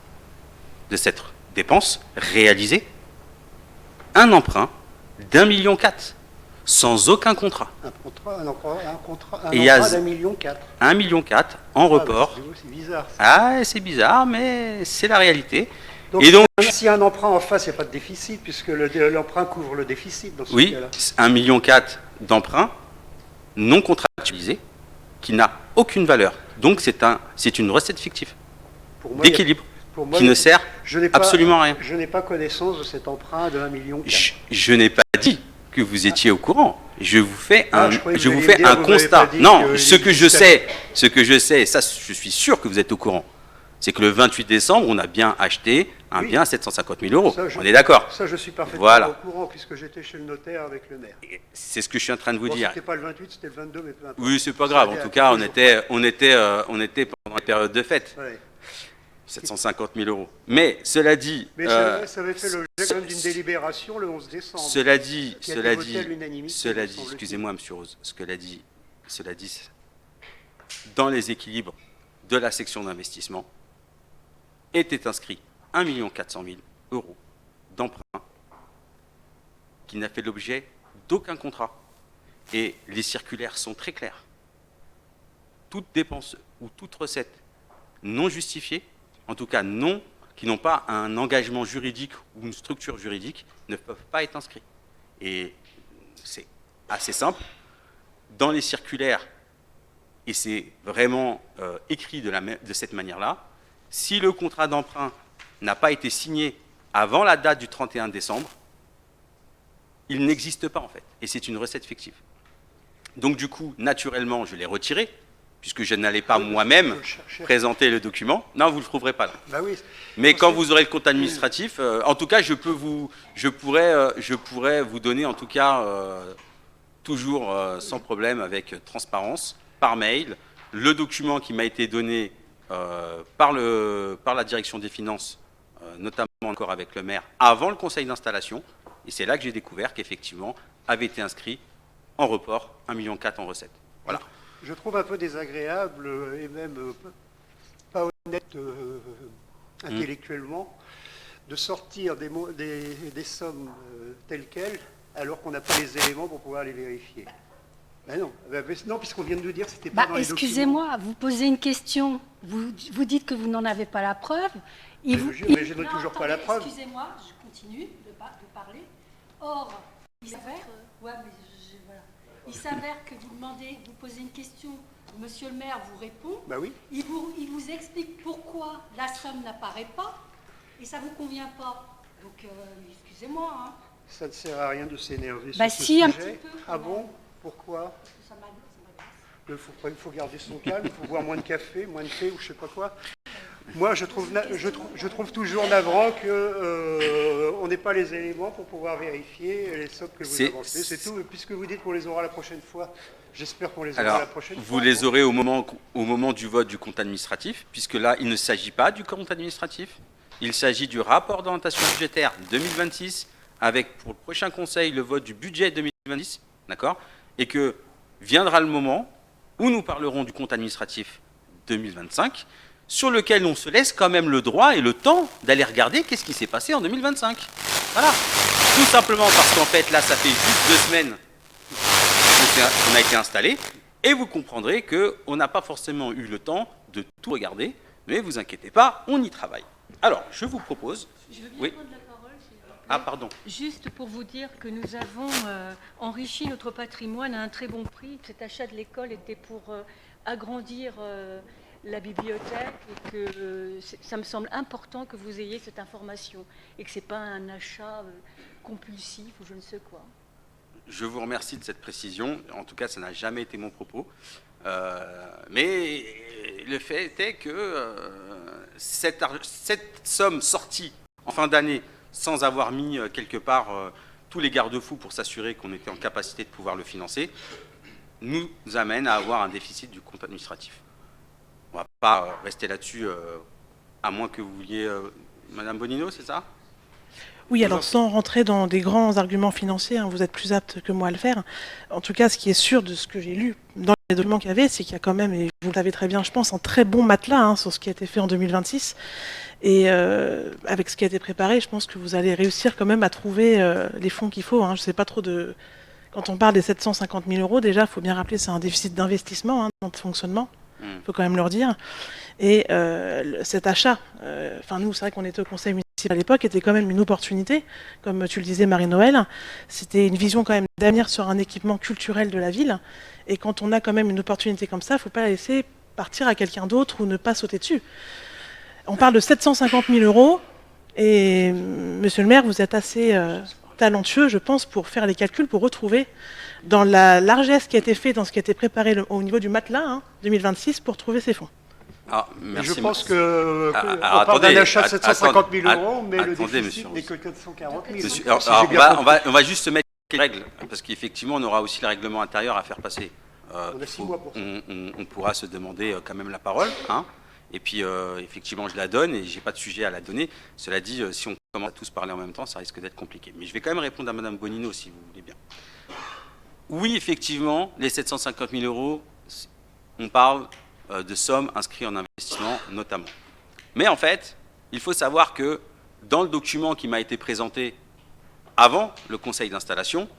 A: de cette dépense réalisée un emprunt d'1,4 million sans aucun contrat.
D: Un emprunt
A: d'1,4
D: million.
A: 1,4 million en report.
D: C'est bizarre. Ça.
A: Ah, c'est bizarre, mais c'est la réalité.
D: Donc,
A: et donc,
D: s'il y a un emprunt en face, il n'y a pas de déficit, puisque l'emprunt couvre le déficit dans ce cas-là.
A: Oui, 1,4 million d'emprunt non contractualisé qui n'a aucune valeur. Donc c'est une recette fictive d'équilibre.
D: Pour moi,
A: qui ne sert
D: je n'ai pas-
A: absolument à rien.
D: Je n'ai pas connaissance de cet emprunt de 1,4 million.
A: Je n'ai pas dit que vous étiez au courant. Je vous fais
D: Ah,
A: un,
D: je croyais que
A: je
D: vous
A: vous
D: alliez
A: fais
D: me dire,
A: un
D: vous m'avez
A: constat.
D: pas dit
A: Non,
D: que
A: ce
D: il
A: que je
D: existait.
A: sais, et ça, je suis sûr que vous êtes au courant, c'est que le 28 décembre, on a bien acheté un
D: Oui.
A: bien à 750 000 euros.
D: Ça,
A: On est d'accord.
D: Ça, je suis parfaitement
A: Voilà.
D: au courant, puisque j'étais chez le notaire avec le maire.
A: C'est ce que je suis en train de vous
D: Bon,
A: dire.
D: c'était pas le 28, c'était le 22, mais peu importe.
A: Oui, c'est pas grave.
D: Ça
A: En
D: allait
A: tout
D: à
A: cas,
D: quelques
A: on était pendant la période de fête.
D: Ouais.
A: 750 000 euros. Mais cela dit,
D: Mais ça avait fait l'objet quand même d'une délibération le 11 décembre.
A: cela dit,
D: qui a été
A: cela
D: votée
A: dit,
D: à l'unanimité,
A: cela
D: me
A: dit,
D: semble-t-il.
A: excusez-moi, Monsieur Rose, cela dit, dans les équilibres de la section d'investissement, était inscrit 1 400 000 euros d'emprunt qui n'a fait l'objet d'aucun contrat. Et les circulaires sont très claires. Toute dépense ou toute recette non justifiée, en tout cas non, qui n'ont pas un engagement juridique ou une structure juridique, ne peuvent pas être inscrits. Et c'est assez simple. Dans les circulaires, et c'est vraiment écrit de cette manière-là, si le contrat d'emprunt n'a pas été signé avant la date du 31 décembre, il n'existe pas en fait. Et c'est une recette fictive. Donc du coup, naturellement, je l'ai retiré, puisque je n'allais pas moi-même
D: Je cherchais.
A: présenter le document. Non, vous ne le trouverez pas là.
D: Bah oui.
A: Mais
D: Parce
A: quand
D: que-
A: vous aurez le compte administratif, en tout cas, je pourrais vous donner, en tout cas, toujours sans problème, avec transparence, par mail, le document qui m'a été donné par la direction des finances, notamment encore avec le maire, avant le conseil d'installation. Et c'est là que j'ai découvert qu'effectivement, avait été inscrit en report 1,4 million en recettes. Voilà.
D: Je trouve un peu désagréable et même pas honnête intellectuellement de sortir des sommes telles quelles alors qu'on n'a pas les éléments pour pouvoir les vérifier. Ben non, non, puisqu'on vient de nous dire que c'était pas dans les documents.
E: Excusez-moi, vous posez une question, vous dites que vous n'en avez pas la preuve.
D: Mais je n'ai toujours pas la preuve.
E: Excusez-moi, je continue de parler. Or, il s'avère, voilà. Il s'avère que vous demandez, vous posez une question, monsieur le maire vous répond,
D: Bah oui.
E: il vous explique pourquoi la somme n'apparaît pas, et ça ne vous convient pas. Donc, excusez-moi, hein.
D: Ça ne sert à rien de s'énerver
E: Bah
D: sur ce
E: si, un
D: sujet.
E: petit peu, quand
D: Ah
E: même.
D: bon? Pourquoi?
E: Ça m'agace.
D: Il faut garder son calme, il faut boire moins de café, moins de thé ou je sais pas quoi. Moi, je trouve toujours navrant qu'on n'ait pas les éléments pour pouvoir vérifier les sommes que vous avancez. C'est tout. Puisque vous dites qu'on les aura la prochaine fois, j'espère qu'on les aura
A: Alors,
D: la prochaine fois.
A: vous les aurez au moment du vote du compte administratif, puisque là, il ne s'agit pas du compte administratif. Il s'agit du rapport d'orientation budgétaire 2026, avec pour le prochain conseil le vote du budget 2026, d'accord? Et que viendra le moment où nous parlerons du compte administratif 2025, sur lequel on se laisse quand même le droit et le temps d'aller regarder qu'est-ce qui s'est passé en 2025. Voilà. Tout simplement parce qu'en fait, là, ça fait juste 2 semaines qu'on a été installé, et vous comprendrez qu'on n'a pas forcément eu le temps de tout regarder, mais vous inquiétez pas, on y travaille. Alors, je vous propose...
F: Je veux bien
A: Oui.
F: prendre la parole, s'il vous plaît.
A: Ah, pardon.
F: Juste pour vous dire que nous avons enrichi notre patrimoine à un très bon prix. Cet achat de l'école était pour agrandir la bibliothèque et que ça me semble important que vous ayez cette information et que ce n'est pas un achat compulsif ou je ne sais quoi.
A: Je vous remercie de cette précision. En tout cas, ça n'a jamais été mon propos. Mais le fait est que cette somme sortie en fin d'année sans avoir mis quelque part tous les garde-fous pour s'assurer qu'on était en capacité de pouvoir le financer, nous amène à avoir un déficit du compte administratif. On ne va pas rester là-dessus, à moins que vous vouliez... Madame Bonino, c'est ça?
B: Oui, alors sans rentrer dans des grands arguments financiers, hein, vous êtes plus apte que moi à le faire. En tout cas, ce qui est sûr de ce que j'ai lu dans les documents qu'il y avait, c'est qu'il y a quand même, et vous le savez très bien, je pense, un très bon matelas hein, sur ce qui a été fait en 2026. Et avec ce qui a été préparé, je pense que vous allez réussir quand même à trouver les fonds qu'il faut. Hein. Je ne sais pas trop de... Quand on parle des 750 000 euros, déjà, il faut bien rappeler c'est un déficit d'investissement hein, dans le fonctionnement. Il faut quand même leur dire. Et cet achat, nous, c'est vrai qu'on était au conseil municipal à l'époque, était quand même une opportunité, comme tu le disais, Marie-Noël. C'était une vision quand même d'avenir sur un équipement culturel de la ville. Et quand on a quand même une opportunité comme ça, il ne faut pas la laisser partir à quelqu'un d'autre ou ne pas sauter dessus. On parle de 750 000 euros, et monsieur le maire, vous êtes assez talentueux, je pense, pour faire les calculs, pour retrouver dans la largesse qui a été faite, dans ce qui a été préparé au niveau du matelas, 2026, pour trouver ces fonds.
A: Ah, merci,
D: je pense que on parle
A: attendez,
D: d'un achat de 750 000 euros, mais le
A: attendez,
D: déficit
A: monsieur.
D: n'est que 440 000.
A: Monsieur,
D: Si j'ai bien compris.
A: on va juste se mettre les règles, parce qu'effectivement, on aura aussi le règlement intérieur à faire passer.
D: On a 6 mois pour ça.
A: On pourra se demander quand même la parole, hein. Et puis, effectivement, je la donne et j'ai pas de sujet à la donner. Cela dit, si on commence à tous parler en même temps, ça risque d'être compliqué. Mais je vais quand même répondre à Madame Bonino, si vous voulez bien. Oui, effectivement, les 750 000 euros, on parle de sommes inscrites en investissement, notamment. Mais en fait, il faut savoir que dans le document qui m'a été présenté avant le conseil d'installation,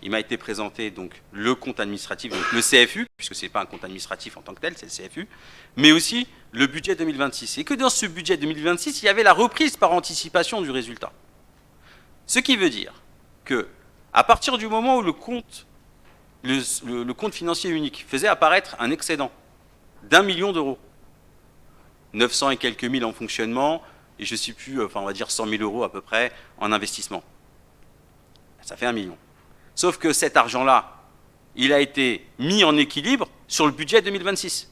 A: il m'a été présenté donc le compte administratif, donc le CFU, puisque ce n'est pas un compte administratif en tant que tel, c'est le CFU, mais aussi le budget 2026. Et que dans ce budget 2026, il y avait la reprise par anticipation du résultat. Ce qui veut dire que, à partir du moment où le compte financier unique faisait apparaître un excédent d'1 million d'euros, 900 et quelques mille en fonctionnement, et je ne sais plus, enfin on va dire 100 000 euros à peu près en investissement. Ça fait 1 million. Sauf que cet argent-là, il a été mis en équilibre sur le budget 2026.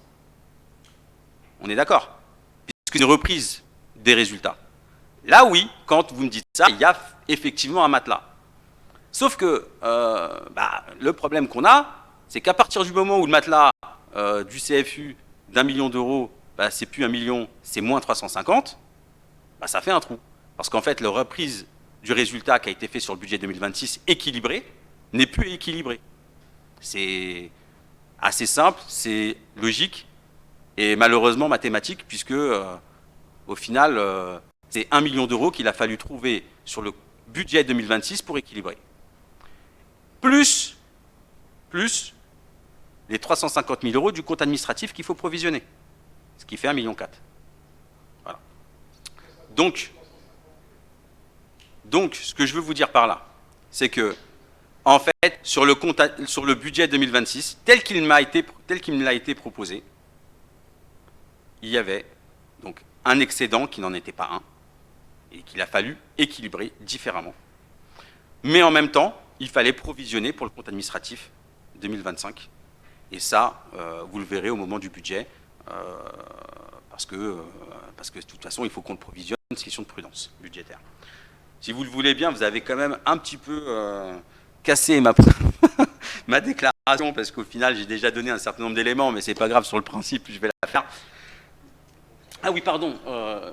A: On est d'accord? Puisque c'est une reprise des résultats. Là, oui, quand vous me dites ça, il y a effectivement un matelas. Sauf que le problème qu'on a, c'est qu'à partir du moment où le matelas du CFU d'1 million d'euros, c'est plus 1 million, c'est moins 350, ça fait un trou. Parce qu'en fait, la reprise du résultat qui a été fait sur le budget 2026 équilibré n'est plus équilibré. C'est assez simple, c'est logique et malheureusement mathématique, puisque au final, c'est 1 million d'euros qu'il a fallu trouver sur le budget 2026 pour équilibrer. Plus les 350 000 euros du compte administratif qu'il faut provisionner, ce qui fait 1,4 million. Voilà. Donc, ce que je veux vous dire par là, c'est que, en fait, sur le budget 2026, tel qu'il me l'a été proposé, il y avait donc un excédent qui n'en était pas un, et qu'il a fallu équilibrer différemment. Mais en même temps, il fallait provisionner pour le compte administratif 2025. Et ça, vous le verrez au moment du budget, parce que de toute façon, il faut qu'on le provisionne, c'est une question de prudence budgétaire. Si vous le voulez bien, vous avez quand même un petit peu cassé ma déclaration, parce qu'au final, j'ai déjà donné un certain nombre d'éléments, mais c'est pas grave, sur le principe, je vais la faire. Ah oui, pardon,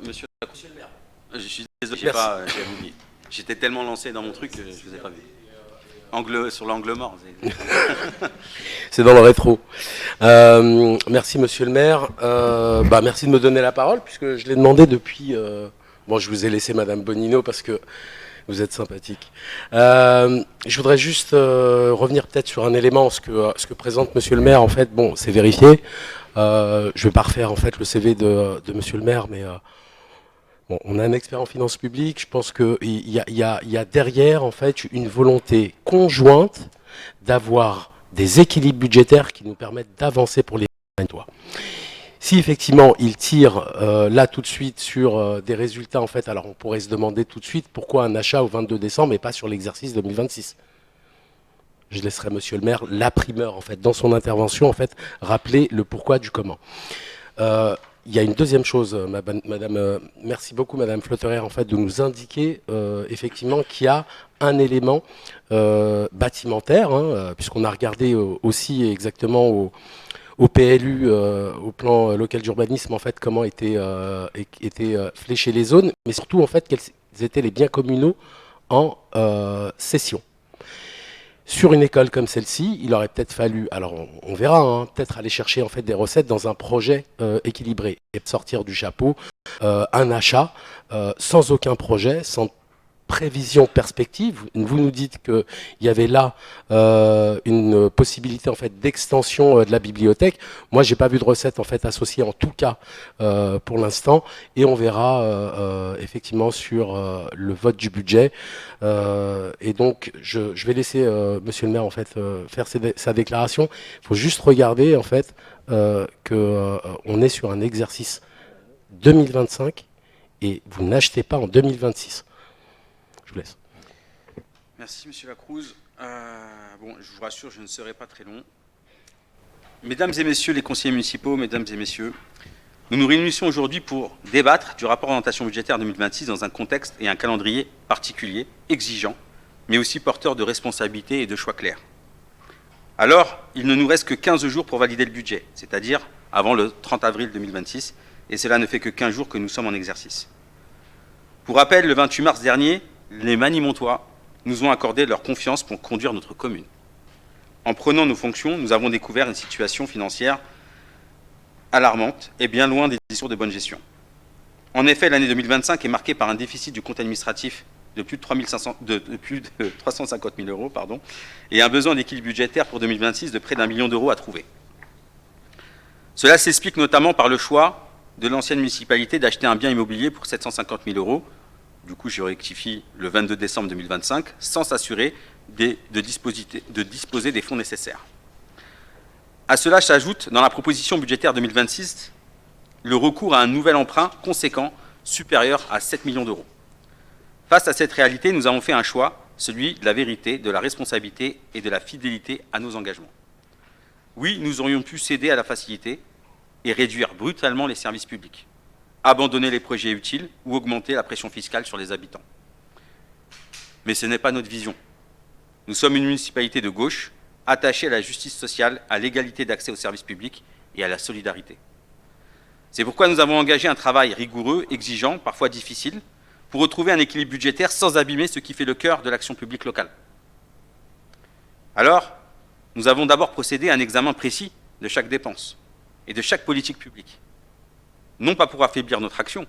A: monsieur le maire. Je suis désolé, j'ai oublié. J'étais tellement lancé dans mon truc que je ne vous ai pas vu. Sur l'angle mort.
G: C'est dans le rétro. Merci monsieur le maire. Merci de me donner la parole, puisque je l'ai demandé depuis... Bon, je vous ai laissé Madame Bonino parce que vous êtes sympathique. Je voudrais juste revenir peut-être sur un élément, ce que présente monsieur le maire. En fait, bon, c'est vérifié. Je ne vais pas refaire en fait le CV de monsieur le maire, mais bon, on a un expert en finances publiques. Je pense qu'il y a derrière en fait une volonté conjointe d'avoir des équilibres budgétaires qui nous permettent d'avancer pour les territoires. Si effectivement il tire là tout de suite sur des résultats, en fait, alors on pourrait se demander tout de suite pourquoi un achat au 22 décembre et pas sur l'exercice 2026. Je laisserai monsieur le maire, la primeur en fait, dans son intervention, en fait, rappeler le pourquoi du comment. Il y a une deuxième chose, madame, merci beaucoup Madame Flotterer, en fait, de nous indiquer effectivement qu'il y a un élément bâtimentaire, puisqu'on a regardé aussi exactement au PLU, au plan local d'urbanisme, en fait, comment étaient fléchées les zones, mais surtout, en fait, quels étaient les biens communaux en cession. Sur une école comme celle-ci, il aurait peut-être fallu, alors on verra, peut-être aller chercher en fait des recettes dans un projet équilibré et sortir du chapeau un achat sans aucun projet, sans prévision perspective. Vous nous dites qu'il y avait là une possibilité en fait d'extension de la bibliothèque. Moi, j'ai pas vu de recette en fait associée, en tout cas pour l'instant, et on verra effectivement sur le vote du budget. Et donc, je vais laisser Monsieur le maire en fait faire sa déclaration. Il faut juste regarder en fait que on est sur un exercice 2025 et vous n'achetez pas en 2026. Je vous laisse.
A: Merci, Monsieur Lacruz. Bon, je vous rassure, je ne serai pas très long. Mesdames et messieurs les conseillers municipaux, mesdames et messieurs, nous nous réunissons aujourd'hui pour débattre du rapport d'orientation budgétaire 2026 dans un contexte et un calendrier particulier, exigeant, mais aussi porteur de responsabilités et de choix clairs. Alors, il ne nous reste que 15 jours pour valider le budget, c'est-à-dire avant le 30 avril 2026, et cela ne fait que 15 jours que nous sommes en exercice. Pour rappel, le 28 mars dernier, les Manimontois nous ont accordé leur confiance pour conduire notre commune. En prenant nos fonctions, nous avons découvert une situation financière alarmante et bien loin des discours de bonne gestion. En effet, l'année 2025 est marquée par un déficit du compte administratif de plus de 350 000 euros, et un besoin d'équilibre budgétaire pour 2026 de près d'1 million d'euros à trouver. Cela s'explique notamment par le choix de l'ancienne municipalité d'acheter un bien immobilier pour 750 000 euros, du coup je rectifie le 22 décembre 2025, sans s'assurer de disposer des fonds nécessaires. À cela s'ajoute, dans la proposition budgétaire 2026, le recours à un nouvel emprunt conséquent, supérieur à 7 millions d'euros. Face à cette réalité, nous avons fait un choix, celui de la vérité, de la responsabilité et de la fidélité à nos engagements. Oui, nous aurions pu céder à la facilité et réduire brutalement les services publics, abandonner les projets utiles ou augmenter la pression fiscale sur les habitants. Mais ce n'est pas notre vision. Nous sommes une municipalité de gauche, attachée à la justice sociale, à l'égalité d'accès aux services publics et à la solidarité. C'est pourquoi nous avons engagé un travail rigoureux, exigeant, parfois difficile, pour retrouver un équilibre budgétaire sans abîmer ce qui fait le cœur de l'action publique locale. Alors, nous avons d'abord procédé à un examen précis de chaque dépense et de chaque politique publique. Non pas pour affaiblir notre action,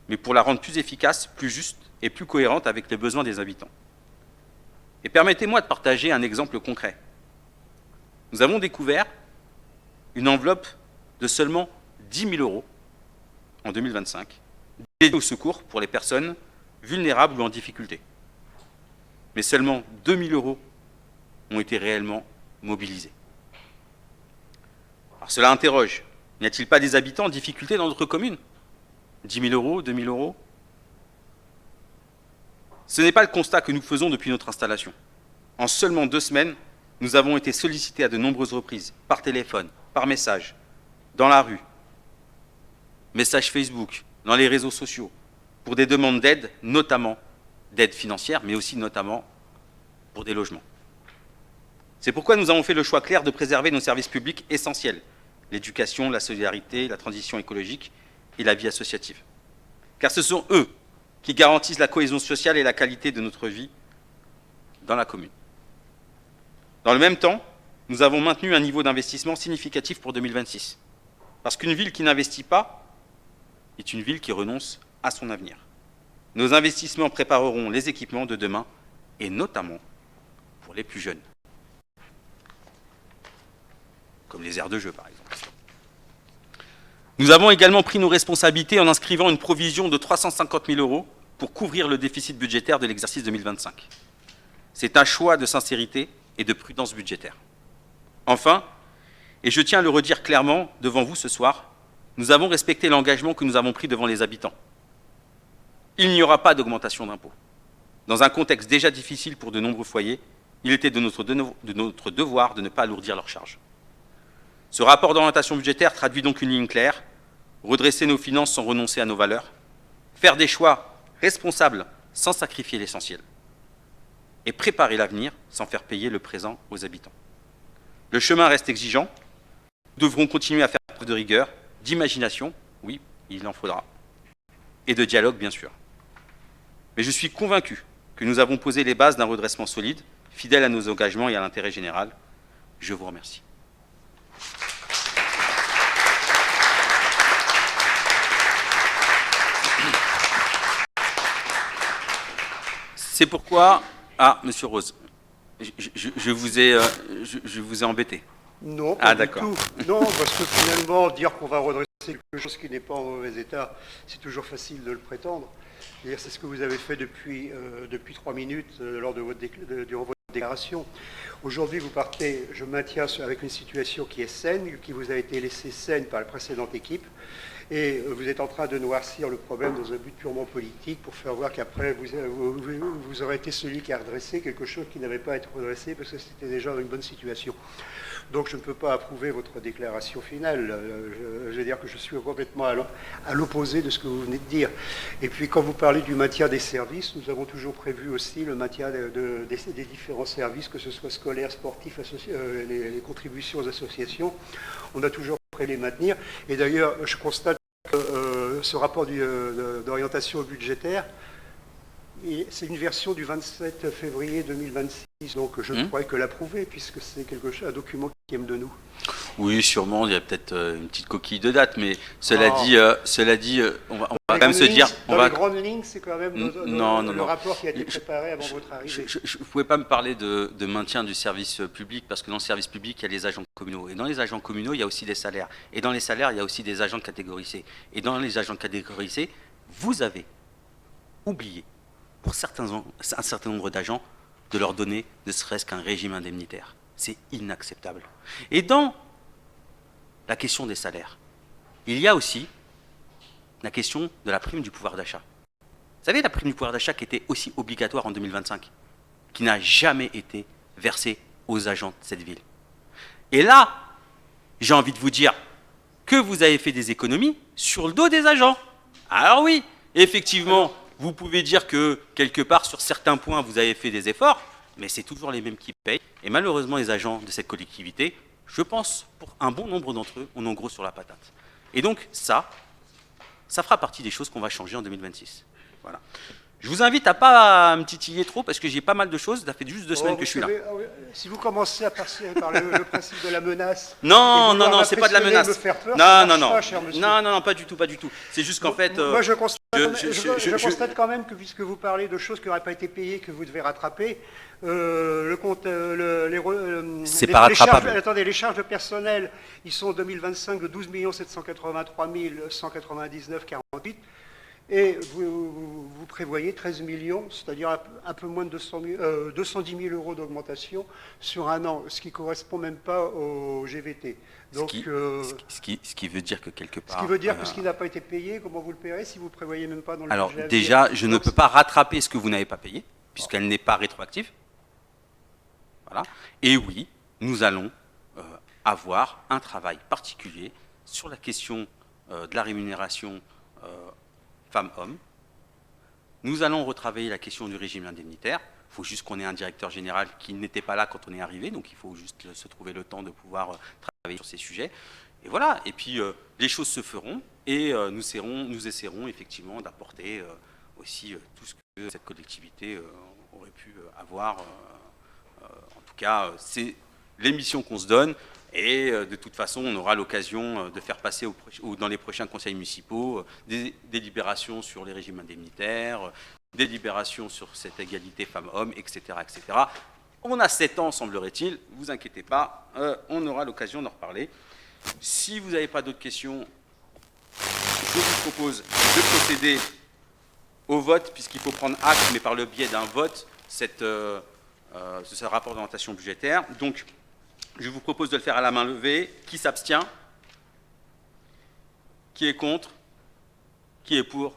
A: mais pour la rendre plus efficace, plus juste et plus cohérente avec les besoins des habitants. Et permettez-moi de partager un exemple concret. Nous avons découvert une enveloppe de seulement 10 000 euros en 2025, dédiée au secours pour les personnes vulnérables ou en difficulté. Mais seulement 2 000 euros ont été réellement mobilisés. Alors cela interroge. N'y a-t-il pas des habitants en difficulté dans notre commune? 10 000 euros, 2 000 euros? Ce n'est pas le constat que nous faisons depuis notre installation. En seulement 2 semaines, nous avons été sollicités à de nombreuses reprises, par téléphone, par message, dans la rue, messages Facebook, dans les réseaux sociaux, pour des demandes d'aide, notamment d'aide financière, mais aussi notamment pour des logements. C'est pourquoi nous avons fait le choix clair de préserver nos services publics essentiels, l'éducation, la solidarité, la transition écologique et la vie associative. Car ce sont eux qui garantissent la cohésion sociale et la qualité de notre vie dans la commune. Dans le même temps, nous avons maintenu un niveau d'investissement significatif pour 2026. Parce qu'une ville qui n'investit pas est une ville qui renonce à son avenir. Nos investissements prépareront les équipements de demain, et notamment pour les plus jeunes. Comme les aires de jeu, par exemple. Nous avons également pris nos responsabilités en inscrivant une provision de 350 000 euros pour couvrir le déficit budgétaire de l'exercice 2025. C'est un choix de sincérité et de prudence budgétaire. Enfin, et je tiens à le redire clairement devant vous ce soir, nous avons respecté l'engagement que nous avons pris devant les habitants. Il n'y aura pas d'augmentation d'impôts. Dans un contexte déjà difficile pour de nombreux foyers, il était de notre devoir de ne pas alourdir leurs charges. Ce rapport d'orientation budgétaire traduit donc une ligne claire, redresser nos finances sans renoncer à nos valeurs, faire des choix responsables sans sacrifier l'essentiel, et préparer l'avenir sans faire payer le présent aux habitants. Le chemin reste exigeant, nous devrons continuer à faire preuve de rigueur, d'imagination, oui, il en faudra, et de dialogue bien sûr. Mais je suis convaincu que nous avons posé les bases d'un redressement solide, fidèle à nos engagements et à l'intérêt général. Je vous remercie. C'est pourquoi... Ah, Monsieur Rose, je vous ai embêté.
D: Non, pas du
A: d'accord.
D: tout. Non, parce que finalement, dire qu'on va redresser quelque chose qui n'est pas en mauvais état, c'est toujours facile de le prétendre. C'est ce que vous avez fait depuis 3 minutes durant votre déclaration. Aujourd'hui, vous partez, je maintiens, avec une situation qui est saine, qui vous a été laissée saine par la précédente équipe, et vous êtes en train de noircir le problème dans un but purement politique pour faire voir qu'après, vous aurez été celui qui a redressé quelque chose qui n'avait pas à être redressé parce que c'était déjà dans une bonne situation. Donc je ne peux pas approuver votre déclaration finale. Je veux dire que je suis complètement à l'opposé de ce que vous venez de dire. Et puis quand vous parlez du maintien des services, nous avons toujours prévu aussi le maintien des différents services, que ce soit scolaires, sportifs, les contributions aux associations. On a toujours prêt les maintenir. Et d'ailleurs, je constate que ce rapport d'orientation budgétaire, c'est une version du 27 février 2026, donc je ne pourrais que l'approuver, puisque c'est un document qui aime de nous.
A: Oui, sûrement, il y a peut-être une petite coquille de date, mais cela dit, on va quand même se dire...
D: Dans les grandes lignes, c'est quand même le rapport qui a été préparé avant votre arrivée.
A: Vous ne pouvez pas me parler de maintien du service public, parce que dans le service public, il y a les agents communaux. Et dans les agents communaux, il y a aussi des salaires. Et dans les salaires, il y a aussi des agents de catégorie C. Et dans les agents de catégorie C, vous avez oublié, pour un certain nombre d'agents, de leur donner ne serait-ce qu'un régime indemnitaire. C'est inacceptable. Et dans la question des salaires, il y a aussi la question de la prime du pouvoir d'achat. Vous savez, la prime du pouvoir d'achat qui était aussi obligatoire en 2025, qui n'a jamais été versée aux agents de cette ville. Et là, j'ai envie de vous dire que vous avez fait des économies sur le dos des agents. Alors oui, effectivement, vous pouvez dire que quelque part, sur certains points, vous avez fait des efforts, mais c'est toujours les mêmes qui payent. Et malheureusement, les agents de cette collectivité, je pense, pour un bon nombre d'entre eux, on est en gros sur la patate. Et donc, ça fera partie des choses qu'on va changer en 2026. Voilà. Je vous invite à ne pas me titiller trop, parce que j'ai pas mal de choses. Ça fait juste 2 semaines que je suis là.
D: Si vous commencez à passer par le principe de la menace...
A: Non, c'est pas de la menace. Non, pas du tout. C'est juste qu'en fait...
D: Moi, je constate quand même que, puisque vous parlez de choses qui n'auraient pas été payées, que vous devez rattraper,
A: c'est pas rattrapable.
D: Attendez, les charges de personnel, ils sont en 2025 de 12 783 199,48. Et vous prévoyez 13 millions, c'est-à-dire un peu moins de 210 000 euros d'augmentation sur un an, ce qui ne correspond même pas au GVT. Donc,
A: ce qui veut dire que quelque part...
D: Ce qui veut dire que ce qui n'a pas été payé, comment vous le payerez si vous ne prévoyez même pas dans le budget?
A: Alors déjà, je ne peux pas rattraper ce que vous n'avez pas payé, puisqu'elle n'est pas rétroactive. Voilà. Et oui, nous allons avoir un travail particulier sur la question de la rémunération femmes-hommes. Nous allons retravailler la question du régime indemnitaire. Il faut juste qu'on ait un directeur général qui n'était pas là quand on est arrivé, donc il faut juste se trouver le temps de pouvoir travailler sur ces sujets. Et voilà, et puis les choses se feront, et nous essaierons effectivement d'apporter aussi tout ce que cette collectivité aurait pu avoir. En tout cas, c'est l'émission qu'on se donne. Et de toute façon, on aura l'occasion de faire passer dans les prochains conseils municipaux des délibérations sur les régimes indemnitaires, des délibérations sur cette égalité femmes-hommes, etc., etc. On a 7 ans, semblerait-il. Ne vous inquiétez pas, on aura l'occasion d'en reparler. Si vous n'avez pas d'autres questions, je vous propose de procéder au vote, puisqu'il faut prendre acte, mais par le biais d'un vote, ce rapport d'orientation budgétaire. Donc, je vous propose de le faire à la main levée. Qui s'abstient? Qui est contre? Qui est pour?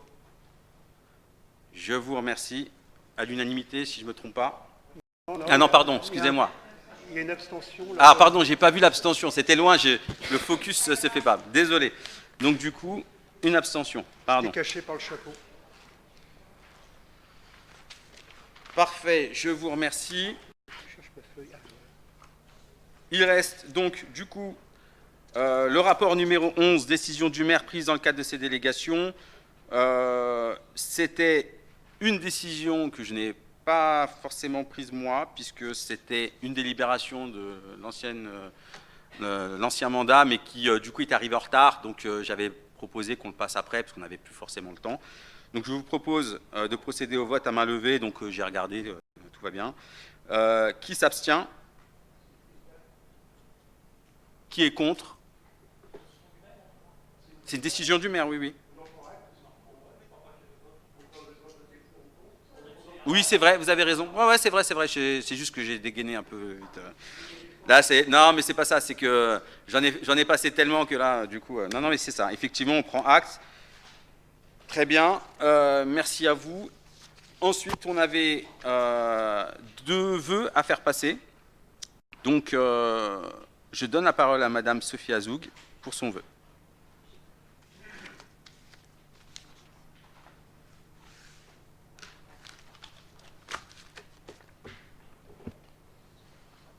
A: Je vous remercie. À l'unanimité, si je ne me trompe pas. Ah non, pardon, excusez-moi.
D: Il y a une abstention. Là.
A: Ah pardon, j'ai pas vu l'abstention. C'était loin, le focus ne s'est fait pas. Désolé. Donc du coup, une abstention. Pardon.
D: C'est caché par le chapeau.
A: Parfait, je vous remercie. Il reste donc, du coup, le rapport numéro 11, décision du maire prise dans le cadre de ces délégations. C'était une décision que je n'ai pas forcément prise moi, puisque c'était une délibération de l'ancien mandat, mais qui, du coup, est arrivé en retard. Donc, j'avais proposé qu'on le passe après, parce qu'on n'avait plus forcément le temps. Donc, je vous propose de procéder au vote à main levée. Donc, j'ai regardé, tout va bien. Qui s'abstient? Qui est contre? C'est une décision du maire, oui. Oui, c'est vrai, vous avez raison. Ouais, c'est vrai. C'est juste que j'ai dégainé un peu vite. Là, non, mais c'est pas ça. C'est que j'en ai passé tellement que là, du coup, non, mais c'est ça. Effectivement, on prend acte. Très bien. Merci à vous. Ensuite, on avait 2 vœux à faire passer. Donc, je donne la parole à Madame Sophie Azoug pour son vœu.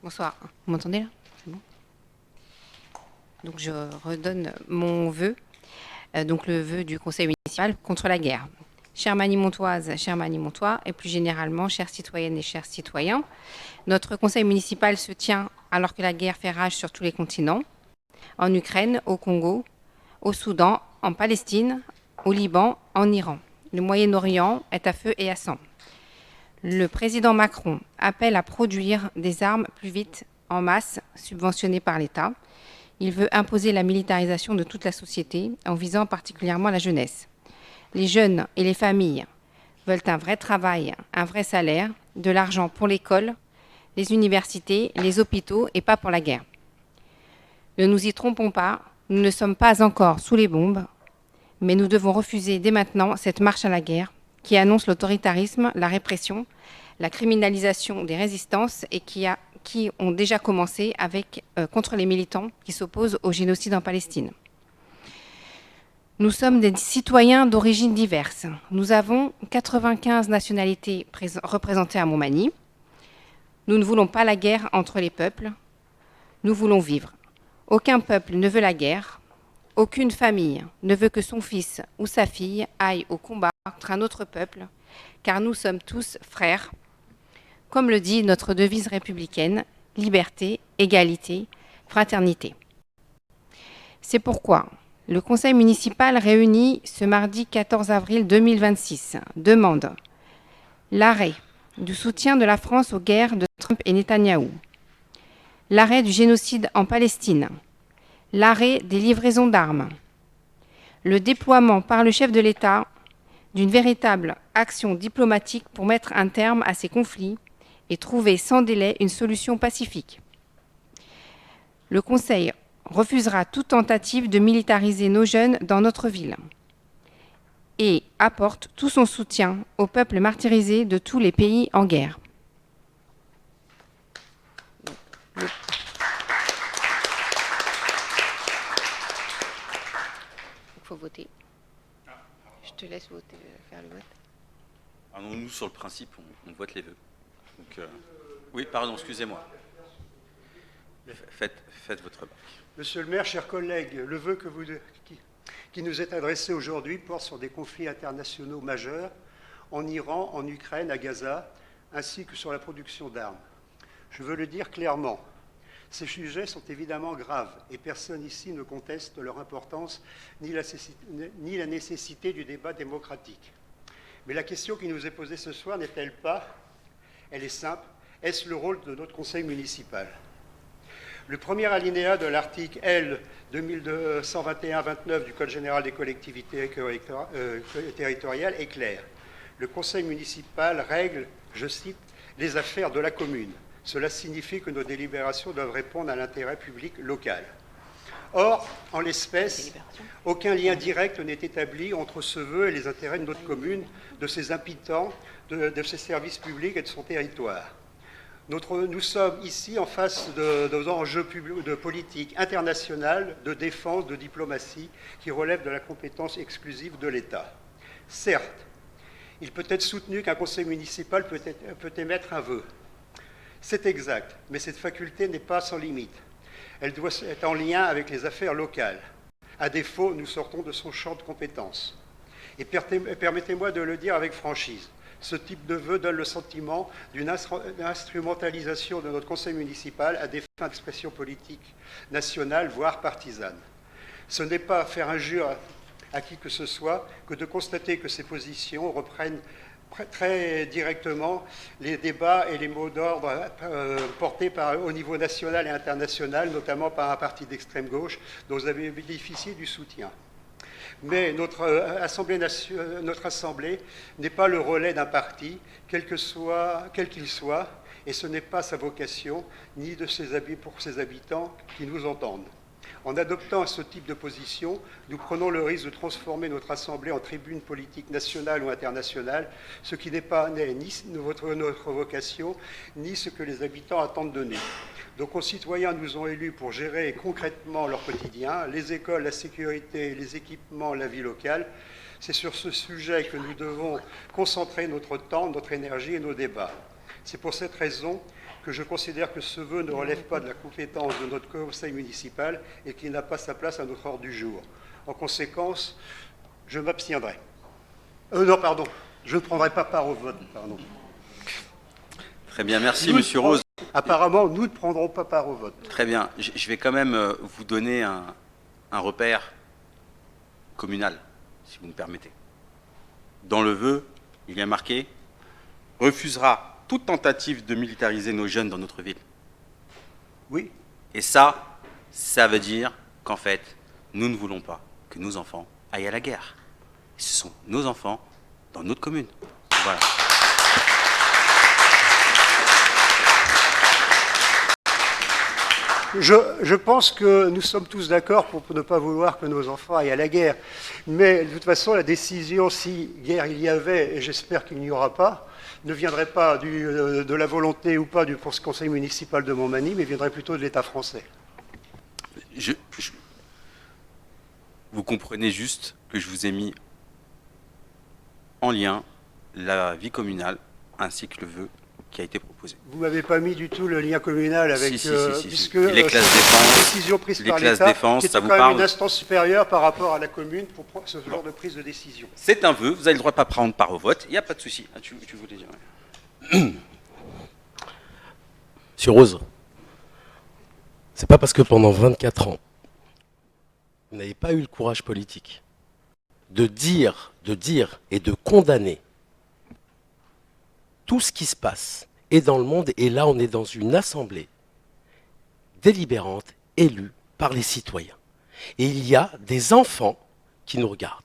H: Bonsoir. Vous m'entendez là? C'est bon. Donc je redonne mon vœu, donc le vœu du Conseil municipal contre la guerre. Chère Manie-Montoise, chère Manie-Montois, et plus généralement, chères citoyennes et chers citoyens, notre Conseil municipal se tient alors que la guerre fait rage sur tous les continents, en Ukraine, au Congo, au Soudan, en Palestine, au Liban, en Iran. Le Moyen-Orient est à feu et à sang. Le président Macron appelle à produire des armes plus vite, en masse, subventionnées par l'État. Il veut imposer la militarisation de toute la société, en visant particulièrement la jeunesse. Les jeunes et les familles veulent un vrai travail, un vrai salaire, de l'argent pour l'école, les universités, les hôpitaux et pas pour la guerre. Ne nous y trompons pas, nous ne sommes pas encore sous les bombes, mais nous devons refuser dès maintenant cette marche à la guerre qui annonce l'autoritarisme, la répression, la criminalisation des résistances et qui ont déjà commencé contre les militants qui s'opposent au génocide en Palestine. Nous sommes des citoyens d'origines diverses. Nous avons 95 nationalités représentées à Montmagny. Nous ne voulons pas la guerre entre les peuples. Nous voulons vivre. Aucun peuple ne veut la guerre. Aucune famille ne veut que son fils ou sa fille aille au combat contre un autre peuple, car nous sommes tous frères. Comme le dit notre devise républicaine, liberté, égalité, fraternité. C'est pourquoi le Conseil municipal réuni ce mardi 14 avril 2026 demande l'arrêt du soutien de la France aux guerres de Trump et Netanyahou, l'arrêt du génocide en Palestine, l'arrêt des livraisons d'armes, le déploiement par le chef de l'État d'une véritable action diplomatique pour mettre un terme à ces conflits et trouver sans délai une solution pacifique. Le Conseil refusera toute tentative de militariser nos jeunes dans notre ville et apporte tout son soutien au peuple martyrisé de tous les pays en guerre. Il faut voter. Je te laisse voter, faire le vote.
A: Alors nous, sur le principe, on vote les vœux. Donc, oui, pardon, excusez-moi. Faites votre remarque.
D: Monsieur le maire, chers collègues, le vœu qui nous est adressé aujourd'hui porte sur des conflits internationaux majeurs en Iran, en Ukraine, à Gaza, ainsi que sur la production d'armes. Je veux le dire clairement, ces sujets sont évidemment graves et personne ici ne conteste leur importance ni la nécessité du débat démocratique. Mais la question qui nous est posée ce soir n'est-elle pas, elle est simple, est-ce le rôle de notre conseil municipal ? Le premier alinéa de l'article L. 2121-29 du Code général des collectivités territoriales est clair. Le conseil municipal règle, je cite, les affaires de la commune. Cela signifie que nos délibérations doivent répondre à l'intérêt public local. Or, en l'espèce, aucun lien direct n'est établi entre ce vœu et les intérêts de notre commune, de ses habitants, de ses services publics et de son territoire. Nous sommes ici en face de enjeux de politique internationale, de défense, de diplomatie, qui relèvent de la compétence exclusive de l'État. Certes, il peut être soutenu qu'un conseil municipal peut émettre un vœu. C'est exact, mais cette faculté n'est pas sans limite. Elle doit être en lien avec les affaires locales. À défaut, nous sortons de son champ de compétences. Et permettez-moi de le dire avec franchise. Ce type de vœu donne le sentiment d'une instrumentalisation de notre conseil municipal à des fins d'expression politique nationale, voire partisane. Ce n'est pas faire injure à qui que ce soit que de constater que ces positions reprennent très directement les débats et les mots d'ordre portés au niveau national et international, notamment par un parti d'extrême gauche dont vous avez bénéficié du soutien. Mais notre Assemblée n'est pas le relais d'un parti, quel qu'il soit, et ce n'est pas sa vocation, ni pour ses habitants qui nous entendent. En adoptant ce type de position, nous prenons le risque de transformer notre Assemblée en tribune politique nationale ou internationale, ce qui n'est ni notre vocation, ni ce que les habitants attendent de nous. Nos concitoyens nous ont élus pour gérer concrètement leur quotidien, les écoles, la sécurité, les équipements, la vie locale. C'est sur ce sujet que nous devons concentrer notre temps, notre énergie et nos débats. C'est pour cette raison que je considère que ce vœu ne relève pas de la compétence de notre conseil municipal et qu'il n'a pas sa place à notre ordre du jour. En conséquence, je m'abstiendrai. Non, pardon, je ne prendrai pas part au vote. Pardon.
A: Très bien, merci Monsieur Rose.
D: Apparemment, nous ne prendrons pas part au vote.
A: Très bien, je vais quand même vous donner un repère communal, si vous me permettez. Dans le vœu, il y a marqué « refusera toute tentative de militariser nos jeunes dans notre ville ».
D: Oui.
A: Et ça veut dire qu'en fait, nous ne voulons pas que nos enfants aillent à la guerre. Ce sont nos enfants dans notre commune. Voilà.
D: Je pense que nous sommes tous d'accord pour ne pas vouloir que nos enfants aillent à la guerre. Mais de toute façon, la décision, si guerre il y avait, et j'espère qu'il n'y aura pas, ne viendrait pas de la volonté ou pas du conseil municipal de Montmagny, mais viendrait plutôt de l'État français.
A: Vous comprenez juste que je vous ai mis en lien la vie communale ainsi que le vœu qui a été proposé.
D: Vous ne m'avez pas mis du tout le lien communal avec... puisque
A: les classes défense,
D: décision prise par l'État, qui était quand même une instance supérieure par rapport à la commune pour prendre ce genre de prise de décision.
A: C'est un vœu, vous avez le droit de ne pas prendre part au vote, il n'y a pas de souci. Ah, tu voulais dire... Ouais.
G: Monsieur Rose, c'est pas parce que pendant 24 ans, vous n'avez pas eu le courage politique de dire et de condamner tout ce qui se passe et dans le monde, et là on est dans une assemblée délibérante, élue par les citoyens. Et il y a des enfants qui nous regardent.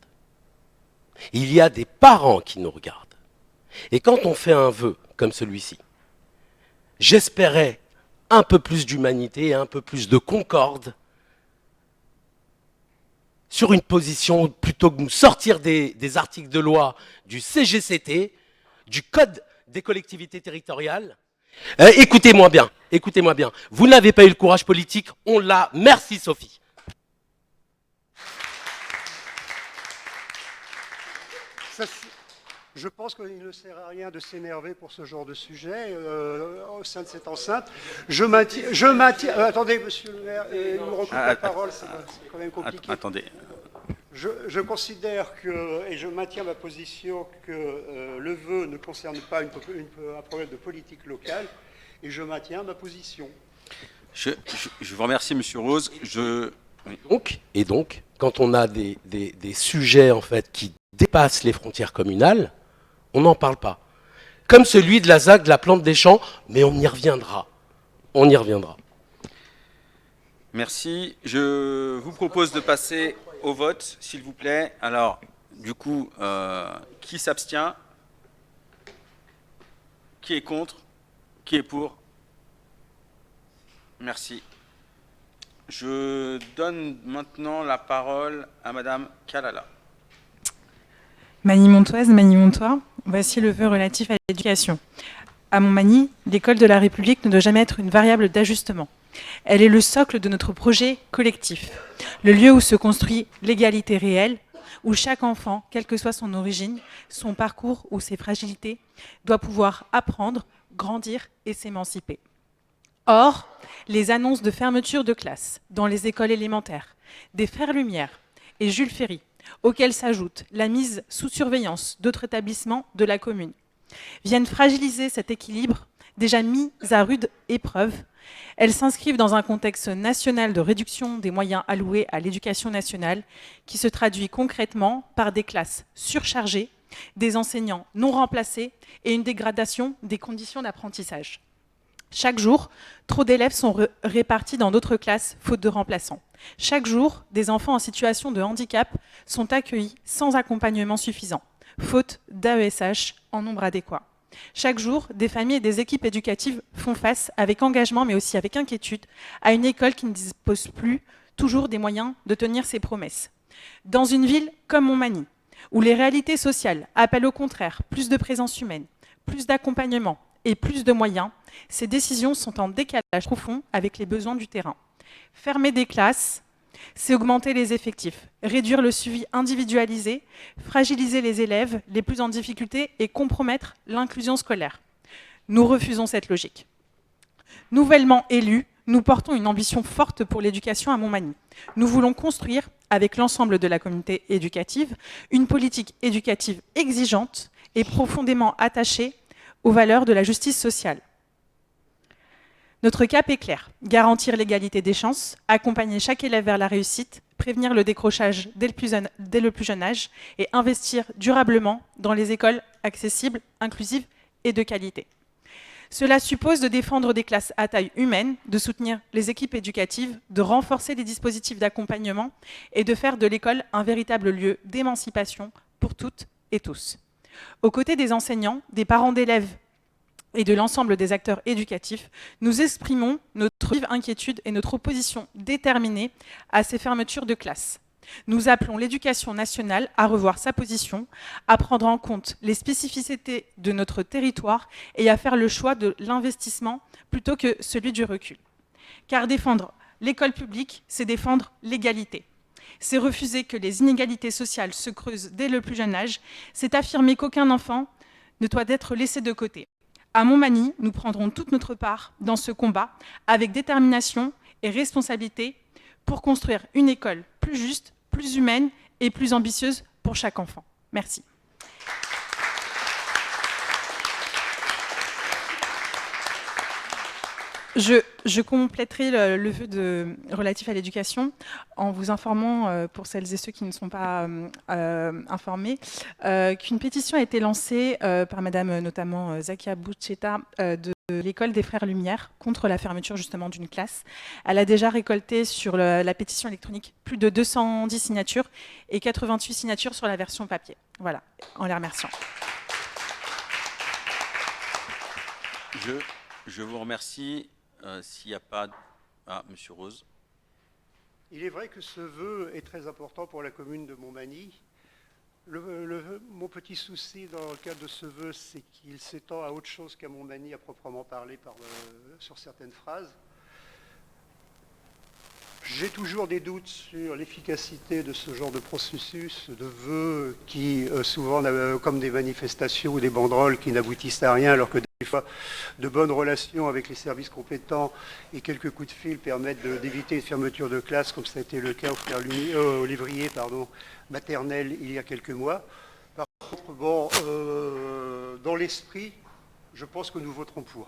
G: Il y a des parents qui nous regardent. Et quand on fait un vœu comme celui-ci, j'espérais un peu plus d'humanité et un peu plus de concorde sur une position, plutôt que de nous sortir des articles de loi du CGCT, du Code des collectivités territoriales. Écoutez-moi bien, vous n'avez pas eu le courage politique, on l'a. Merci Sophie.
D: Je pense qu'il ne sert à rien de s'énerver pour ce genre de sujet au sein de cette enceinte. Je maintiens attendez, monsieur le maire, il me recoupe la parole, c'est quand même compliqué.
A: Attendez.
D: Je considère et je maintiens ma position que le vœu ne concerne pas un problème de politique locale, et je maintiens ma position.
A: Je vous remercie, monsieur Rose.
G: Et donc, quand on a des sujets en fait qui dépassent les frontières communales, on n'en parle pas. Comme celui de la ZAC, de la plante des champs, mais on y reviendra. On y reviendra.
A: Merci. Je vous propose de passer au vote, s'il vous plaît. Alors, du coup, qui s'abstient? Qui est contre? Qui est pour? Merci. Je donne maintenant la parole à Madame Kalala.
I: Magny-Montoise, Magny-Montois, voici le vœu relatif à l'éducation. À Montmagny, l'école de la République ne doit jamais être une variable d'ajustement. Elle est le socle de notre projet collectif, le lieu où se construit l'égalité réelle, où chaque enfant, quelle que soit son origine, son parcours ou ses fragilités, doit pouvoir apprendre, grandir et s'émanciper. Or, les annonces de fermeture de classes dans les écoles élémentaires, des Frères Lumière et Jules Ferry, auxquels s'ajoute la mise sous surveillance d'autres établissements de la commune, viennent fragiliser cet équilibre déjà mis à rude épreuve. Elles s'inscrivent dans un contexte national de réduction des moyens alloués à l'éducation nationale qui se traduit concrètement par des classes surchargées, des enseignants non remplacés et une dégradation des conditions d'apprentissage. Chaque jour, trop d'élèves sont répartis dans d'autres classes faute de remplaçants. Chaque jour, des enfants en situation de handicap sont accueillis sans accompagnement suffisant, faute d'AESH en nombre adéquat. Chaque jour, des familles et des équipes éducatives font face, avec engagement mais aussi avec inquiétude, à une école qui ne dispose plus toujours des moyens de tenir ses promesses. Dans une ville comme Montmagny, où les réalités sociales appellent au contraire plus de présence humaine, plus d'accompagnement et plus de moyens, ces décisions sont en décalage profond avec les besoins du terrain. Fermer des classes, c'est augmenter les effectifs, réduire le suivi individualisé, fragiliser les élèves les plus en difficulté et compromettre l'inclusion scolaire. Nous refusons cette logique. Nouvellement élus, nous portons une ambition forte pour l'éducation à Montmagny. Nous voulons construire, avec l'ensemble de la communauté éducative, une politique éducative exigeante et profondément attachée aux valeurs de la justice sociale. Notre cap est clair, garantir l'égalité des chances, accompagner chaque élève vers la réussite, prévenir le décrochage dès le plus jeune âge et investir durablement dans les écoles accessibles, inclusives et de qualité. Cela suppose de défendre des classes à taille humaine, de soutenir les équipes éducatives, de renforcer les dispositifs d'accompagnement et de faire de l'école un véritable lieu d'émancipation pour toutes et tous. Aux côtés des enseignants, des parents d'élèves et de l'ensemble des acteurs éducatifs, nous exprimons notre vive inquiétude et notre opposition déterminée à ces fermetures de classes. Nous appelons l'éducation nationale à revoir sa position, à prendre en compte les spécificités de notre territoire et à faire le choix de l'investissement plutôt que celui du recul. Car défendre l'école publique, c'est défendre l'égalité. C'est refuser que les inégalités sociales se creusent dès le plus jeune âge, c'est affirmer qu'aucun enfant ne doit être laissé de côté. À Montmagny, nous prendrons toute notre part dans ce combat avec détermination et responsabilité pour construire une école plus juste, plus humaine et plus ambitieuse pour chaque enfant. Merci. Je compléterai le vœu relatif à l'éducation en vous informant, pour celles et ceux qui ne sont pas informés, qu'une pétition a été lancée par Madame notamment Zakia Boucheta de l'école des Frères Lumière contre la fermeture justement d'une classe. Elle a déjà récolté sur la pétition électronique plus de 210 signatures et 88 signatures sur la version papier. Voilà, en les remerciant.
A: Je vous remercie. S'il n'y a pas... Ah, Monsieur Rose.
D: Il est vrai que ce vœu est très important pour la commune de Montmagny. Mon petit souci dans le cadre de ce vœu, c'est qu'il s'étend à autre chose qu'à Montmagny à proprement parler sur certaines phrases. J'ai toujours des doutes sur l'efficacité de ce genre de processus, de vœux qui, souvent, comme des manifestations ou des banderoles qui n'aboutissent à rien, alors que des fois, de bonnes relations avec les services compétents et quelques coups de fil permettent d'éviter une fermeture de classe, comme ça a été le cas au Lévrier maternel il y a quelques mois. Par contre, bon, dans l'esprit, je pense que nous voterons pour.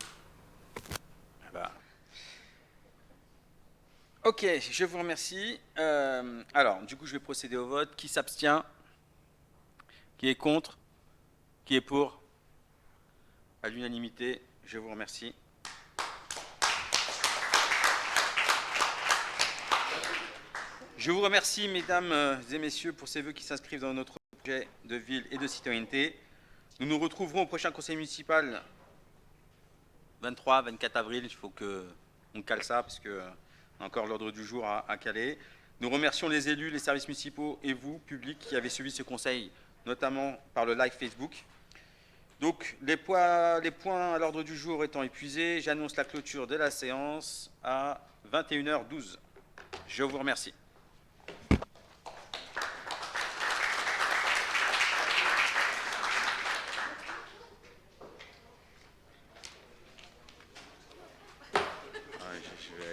A: Ok, je vous remercie. Alors, du coup, je vais procéder au vote. Qui s'abstient? Qui est contre? Qui est pour? À l'unanimité, je vous remercie. Je vous remercie, mesdames et messieurs, pour ces vœux qui s'inscrivent dans notre projet de ville et de citoyenneté. Nous nous retrouverons au prochain conseil municipal 23-24 avril. Il faut qu'on cale ça, parce que on a encore l'ordre du jour à caler. Nous remercions les élus, les services municipaux et vous, public, qui avez suivi ce conseil, notamment par le live Facebook. Donc, les points à l'ordre du jour étant épuisés, j'annonce la clôture de la séance à 21h12. Je vous remercie.